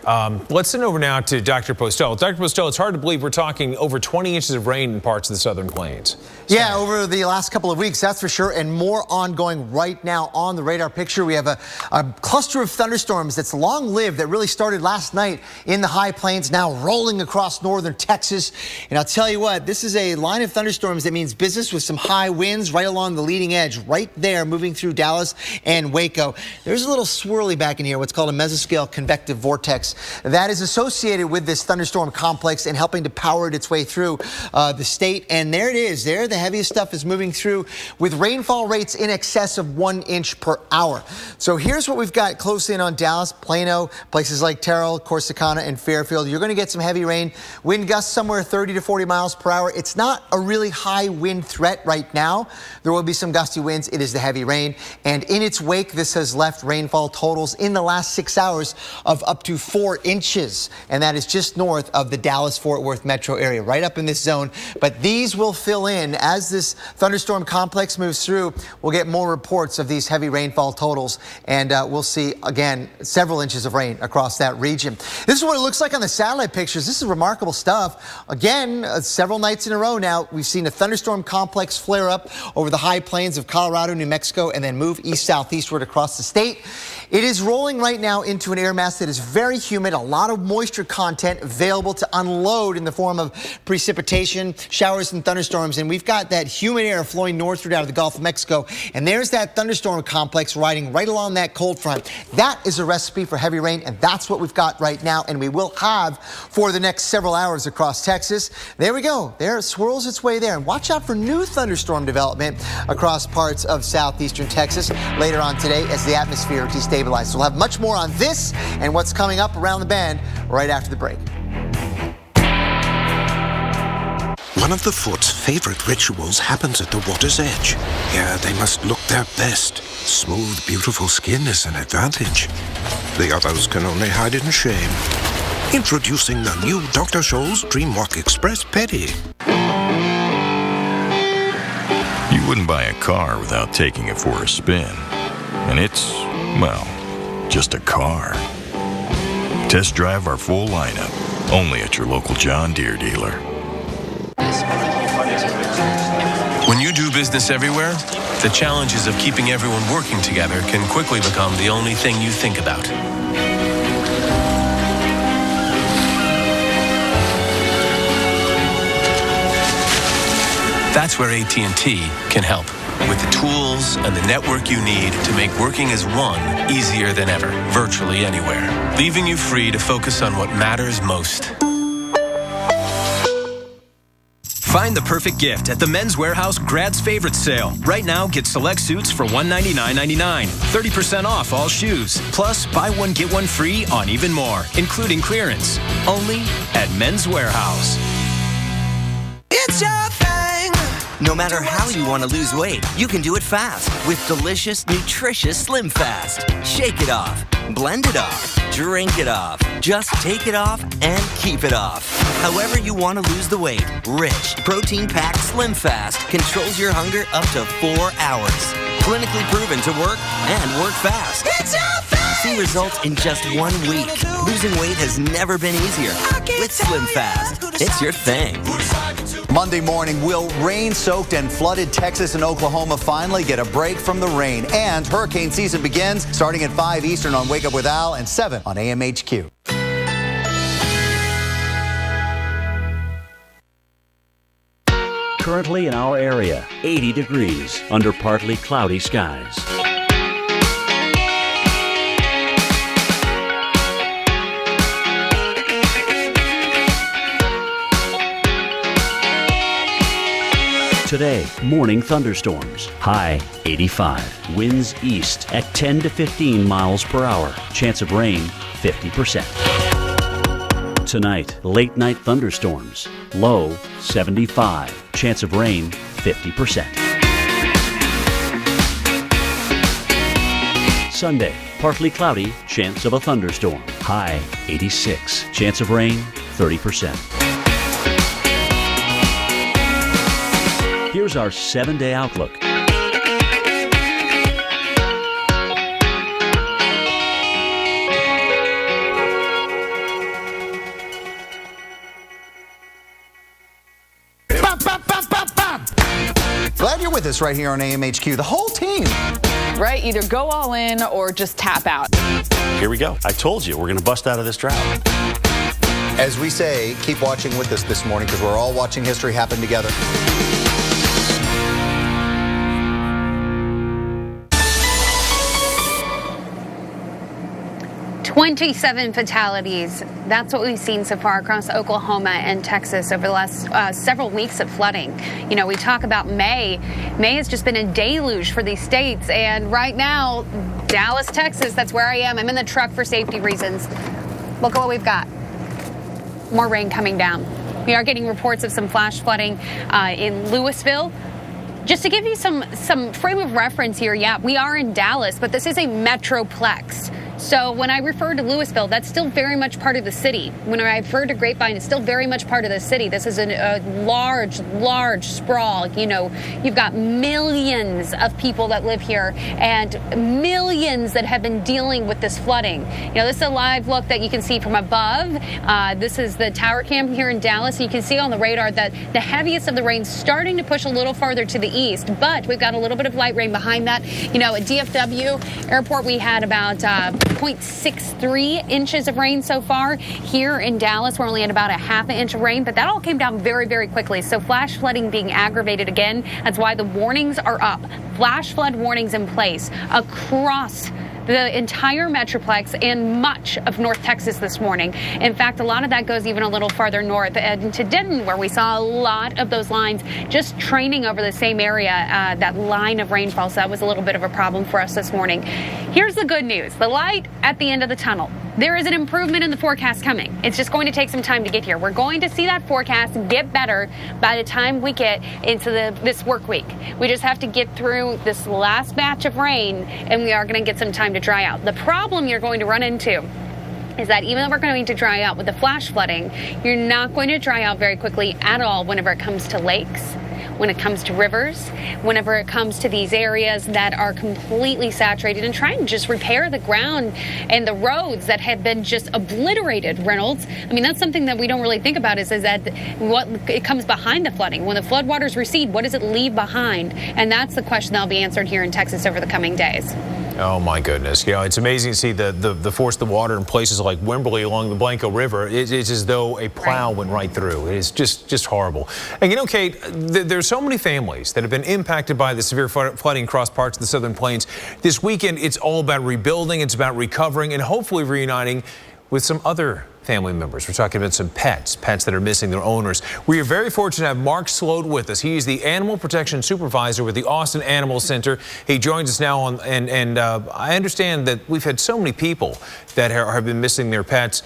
Let's send over now to Dr. Postel. Dr. Postel, it's hard to believe we're talking over 20 inches of rain in parts of the Southern Plains. Yeah, over the last couple of weeks, that's for sure, and more ongoing right now on the radar picture. We have a cluster of thunderstorms that's long-lived that really started last night in the high plains, now rolling across northern Texas. And I'll tell you what, this is a line of thunderstorms that means business with some high winds right along the leading edge, right there, moving through Dallas and Waco. There's a little swirly back in here, what's called a mesoscale convective vortex that is associated with this thunderstorm complex and helping to power its way through the state. And there it is, there The heaviest stuff is moving through with rainfall rates in excess of 1 inch per hour. So here's what we've got close in on Dallas, Plano, places like Terrell, Corsicana, and Fairfield. You're going to get some heavy rain. Wind gusts somewhere 30 to 40 miles per hour. It's not a really high wind threat right now. There will be some gusty winds. It is the heavy rain. And in its wake, this has left rainfall totals in the last 6 hours of up to 4 inches. And that is just north of the Dallas-Fort Worth metro area, right up in this zone. But these will fill in as this thunderstorm complex moves through. We'll get more reports of these heavy rainfall totals, and we'll see, again, several inches of rain across that region. This is what it looks like on the satellite pictures. This is remarkable stuff. Again, several nights in a row now, we've seen a thunderstorm complex flare up over the high plains of Colorado, New Mexico, and then move east-southeastward across the state. It is rolling right now into an air mass that is very humid, a lot of moisture content available to unload in the form of precipitation, showers, and thunderstorms. And we've got that humid air flowing northward out of the Gulf of Mexico. And there's that thunderstorm complex riding right along that cold front. That is a recipe for heavy rain, and that's what we've got right now, and we will have for the next several hours across Texas. There we go. There it swirls its way there. And watch out for new thunderstorm development across parts of southeastern Texas later on today as the atmosphere destabilizes. We'll have much more on this and what's coming up around the bend right after the break. One of the foot's favorite rituals happens at the water's edge. Here they must look their best. Smooth, beautiful skin is an advantage. The others can only hide in shame. Introducing the new Dr. Scholl's Dreamwalk Express Pedi. You wouldn't buy a car without taking it for a spin. And it's, well, just a car. Test drive our full lineup, only at your local John Deere dealer. When you do business everywhere, the challenges of keeping everyone working together can quickly become the only thing you think about. That's where AT&T can help, with the tools and the network you need to make working as one easier than ever, virtually anywhere, leaving you free to focus on what matters most. Find the perfect gift at the Men's Warehouse Grad's Favorite Sale. Right now, get select suits for $199.99, 30% off all shoes. Plus, buy one, get one free on even more, including clearance. Only at Men's Warehouse. It's your thing. No matter how you want to lose weight, you can do it fast with delicious, nutritious Slim Fast. Shake it off, blend it off, drink it off. Just take it off and keep it off. However you want to lose the weight, rich, protein-packed Slim Fast controls your hunger up to 4 hours. Clinically proven to work and work fast. It's your thing. See results in just 1 week. Losing weight has never been easier. With Slim Fast, it's your thing. Monday morning, will rain-soaked and flooded Texas and Oklahoma finally get a break from the rain? And hurricane season begins starting at 5 Eastern on Wake Up with Al and 7 on AMHQ. Currently in our area, 80 degrees under partly cloudy skies. Today, morning thunderstorms, high 85. Winds east at 10 to 15 miles per hour. Chance of rain, 50%. Tonight, late night thunderstorms, low 75. Chance of rain, 50%. Sunday, partly cloudy, chance of a thunderstorm, high 86. Chance of rain, 30%. Here's our 7-day outlook. Glad you're with us right here on AMHQ. The whole team. Right, either go all in or just tap out. Here we go. I told you, we're going to bust out of this drought. As we say, keep watching with us this morning because we're all watching history happen together. 27 fatalities. That's what we've seen so far across Oklahoma and Texas over the last several weeks of flooding. You know, we talk about May. May has just been a deluge for these states. And right now, Dallas, Texas, that's where I am. I'm in the truck for safety reasons. Look at what we've got. More rain coming down. We are getting reports of some flash flooding in Louisville. Just to give you some frame of reference here, yeah, we are in Dallas, but this is a metroplex. So when I refer to Louisville, that's still very much part of the city. When I refer to Grapevine, it's still very much part of the city. This is a large sprawl. You know, you've got millions of people that live here and millions that have been dealing with this flooding. You know, this is a live look that you can see from above. This is the tower cam here in Dallas. You can see on the radar that the heaviest of the rain starting to push a little farther to the east, but we've got a little bit of light rain behind that. You know, at DFW Airport, we had about 0.63 inches of rain so far. Here in Dallas, we're only at about a half an inch of rain, but that all came down very, very quickly. So flash flooding being aggravated again. That's why the warnings are up. Flash flood warnings in place across the entire metroplex and much of North Texas this morning. In fact, a lot of that goes even a little farther north and to Denton, where we saw a lot of those lines just training over the same area, that line of rainfall. So that was a little bit of a problem for us this morning. Here's the good news. The light at the end of the tunnel. There is an improvement in the forecast coming. It's just going to take some time to get here. We're going to see that forecast get better by the time we get into this work week. We just have to get through this last batch of rain, and we are going to get some time to dry out. The problem you're going to run into is that even though we're going to dry out with the flash flooding, you're not going to dry out very quickly at all whenever it comes to lakes, when it comes to rivers, whenever it comes to these areas that are completely saturated, and trying to just repair the ground and the roads that have been just obliterated, Reynolds. I mean, that's something that we don't really think about is that what it comes behind the flooding. When the floodwaters recede, what does it leave behind? And that's the question that'll be answered here in Texas over the coming days. Oh, my goodness. You know, it's amazing to see the force of the water in places like Wimberley along the Blanco River. It's as though a plow went right through. It is just horrible. And, you know, Kate, there's so many families that have been impacted by the severe flooding across parts of the Southern Plains. This weekend, it's all about rebuilding. It's about recovering and hopefully reuniting with some other family members. We're talking about some pets that are missing their owners. We are very fortunate to have Mark Sloat with us. He is the Animal Protection Supervisor with the Austin Animal Center. He joins us now and I understand that we've had so many people that have been missing their pets.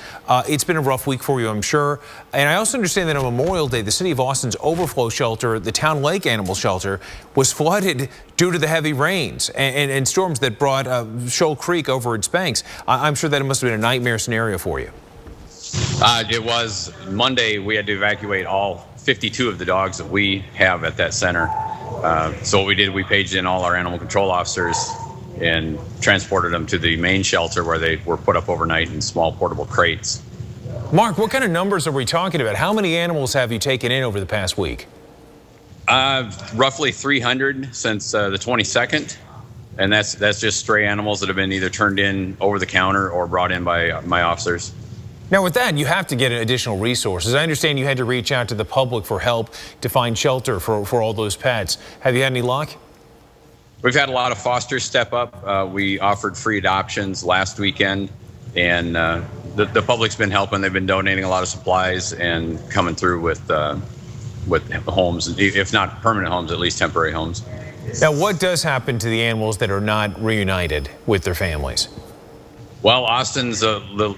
It's been a rough week for you, I'm sure. And I also understand that on Memorial Day, the city of Austin's overflow shelter, the Town Lake Animal Shelter, was flooded due to the heavy rains and storms that brought Shoal Creek over its banks. I'm sure that it must have been a nightmare scenario for you. It was Monday. We had to evacuate all 52 of the dogs that we have at that center. So what we did, we paged in all our animal control officers and transported them to the main shelter where they were put up overnight in small portable crates. Mark, what kind of numbers are we talking about? How many animals have you taken in over the past week? Roughly 300 since the 22nd. And that's just stray animals that have been either turned in over the counter or brought in by my officers. Now, with that, you have to get additional resources. I understand you had to reach out to the public for help to find shelter for all those pets. Have you had any luck? We've had a lot of fosters step up. We offered free adoptions last weekend, and the public's been helping. They've been donating a lot of supplies and coming through with homes, if not permanent homes, at least temporary homes. Now, what does happen to the animals that are not reunited with their families? Well, Austin's the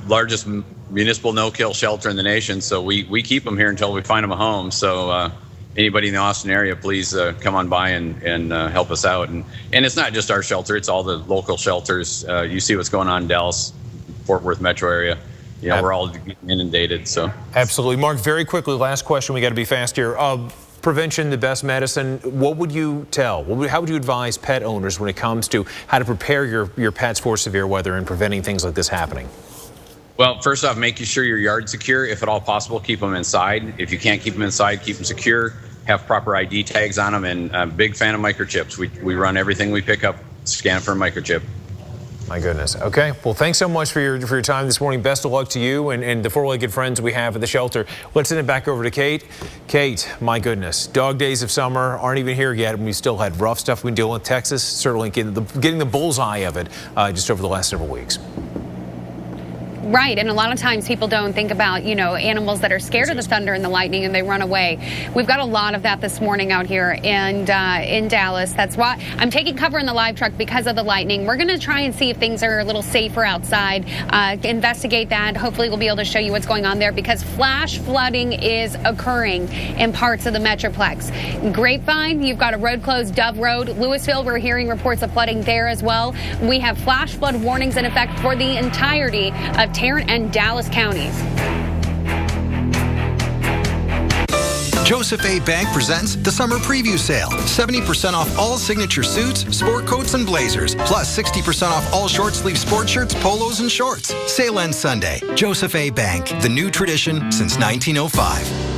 largest municipal no-kill shelter in the nation, so we keep them here until we find them a home. So anybody in the Austin area, please come on by and help us out. And it's not just our shelter, it's all the local shelters. You see what's going on in Dallas, Fort Worth metro area. You know, we're all getting inundated. So absolutely. Mark, very quickly, last question. We got to be fast here. Prevention, the best medicine. What would you tell? How would you advise pet owners when it comes to how to prepare your pets for severe weather and preventing things like this happening? Well, first off, making sure your yard's secure. If at all possible, keep them inside. If you can't keep them inside, keep them secure. Have proper ID tags on them, and I'm a big fan of microchips. We run everything we pick up, scan for a microchip. My goodness. Okay. Well, thanks so much for your time this morning. Best of luck to you and the four-legged friends we have at the shelter. Let's send it back over to Kate. Kate, my goodness. Dog days of summer aren't even here yet, and we still had rough stuff we've been dealing with. Texas certainly getting the bullseye of it just over the last several weeks. Right, and a lot of times people don't think about, animals that are scared of the thunder and the lightning and they run away. We've got a lot of that this morning out here in Dallas. That's why I'm taking cover in the live truck because of the lightning. We're going to try and see if things are a little safer outside, investigate that. Hopefully we'll be able to show you what's going on there because flash flooding is occurring in parts of the Metroplex. Grapevine, you've got a road closed, Dove Road. Louisville, we're hearing reports of flooding there as well. We have flash flood warnings in effect for the entirety of Tarrant and Dallas counties. Joseph A. Bank presents the Summer Preview Sale. 70% off all signature suits, sport coats, and blazers. Plus 60% off all short sleeve sport shirts, polos, and shorts. Sale ends Sunday. Joseph A. Bank, the new tradition since 1905.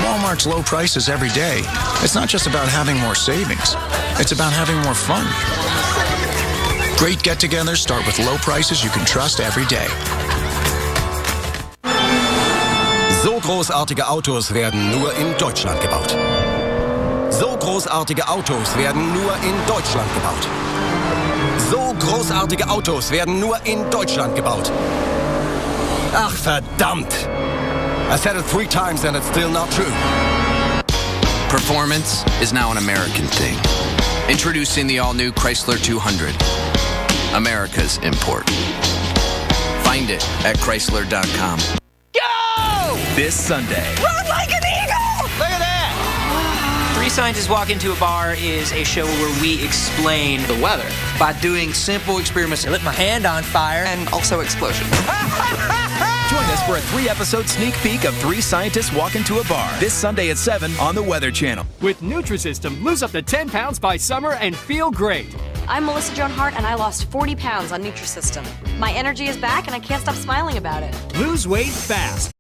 Walmart's low prices every day, it's not just about having more savings, it's about having more fun. Great get-togethers start with low prices you can trust every day. So großartige Autos werden nur in Deutschland gebaut. So großartige Autos werden nur in Deutschland gebaut. So großartige Autos werden nur in Deutschland gebaut. Ach, verdammt! I said it 3 times and it's still not true. Performance is now an American thing. Introducing the all-new Chrysler 200. America's import. Find it at Chrysler.com. Go! This Sunday. Run like an eagle! Look at that! Three Scientists Walk Into a Bar is a show where we explain the weather by doing simple experiments. I lit my hand on fire and also explosions. Join us for a 3-episode sneak peek of 3 Scientists Walk Into a Bar this Sunday at 7 on the Weather Channel. With Nutrisystem, lose up to 10 pounds by summer and feel great. I'm Melissa Joan Hart, and I lost 40 pounds on Nutrisystem. My energy is back, and I can't stop smiling about it. Lose weight fast.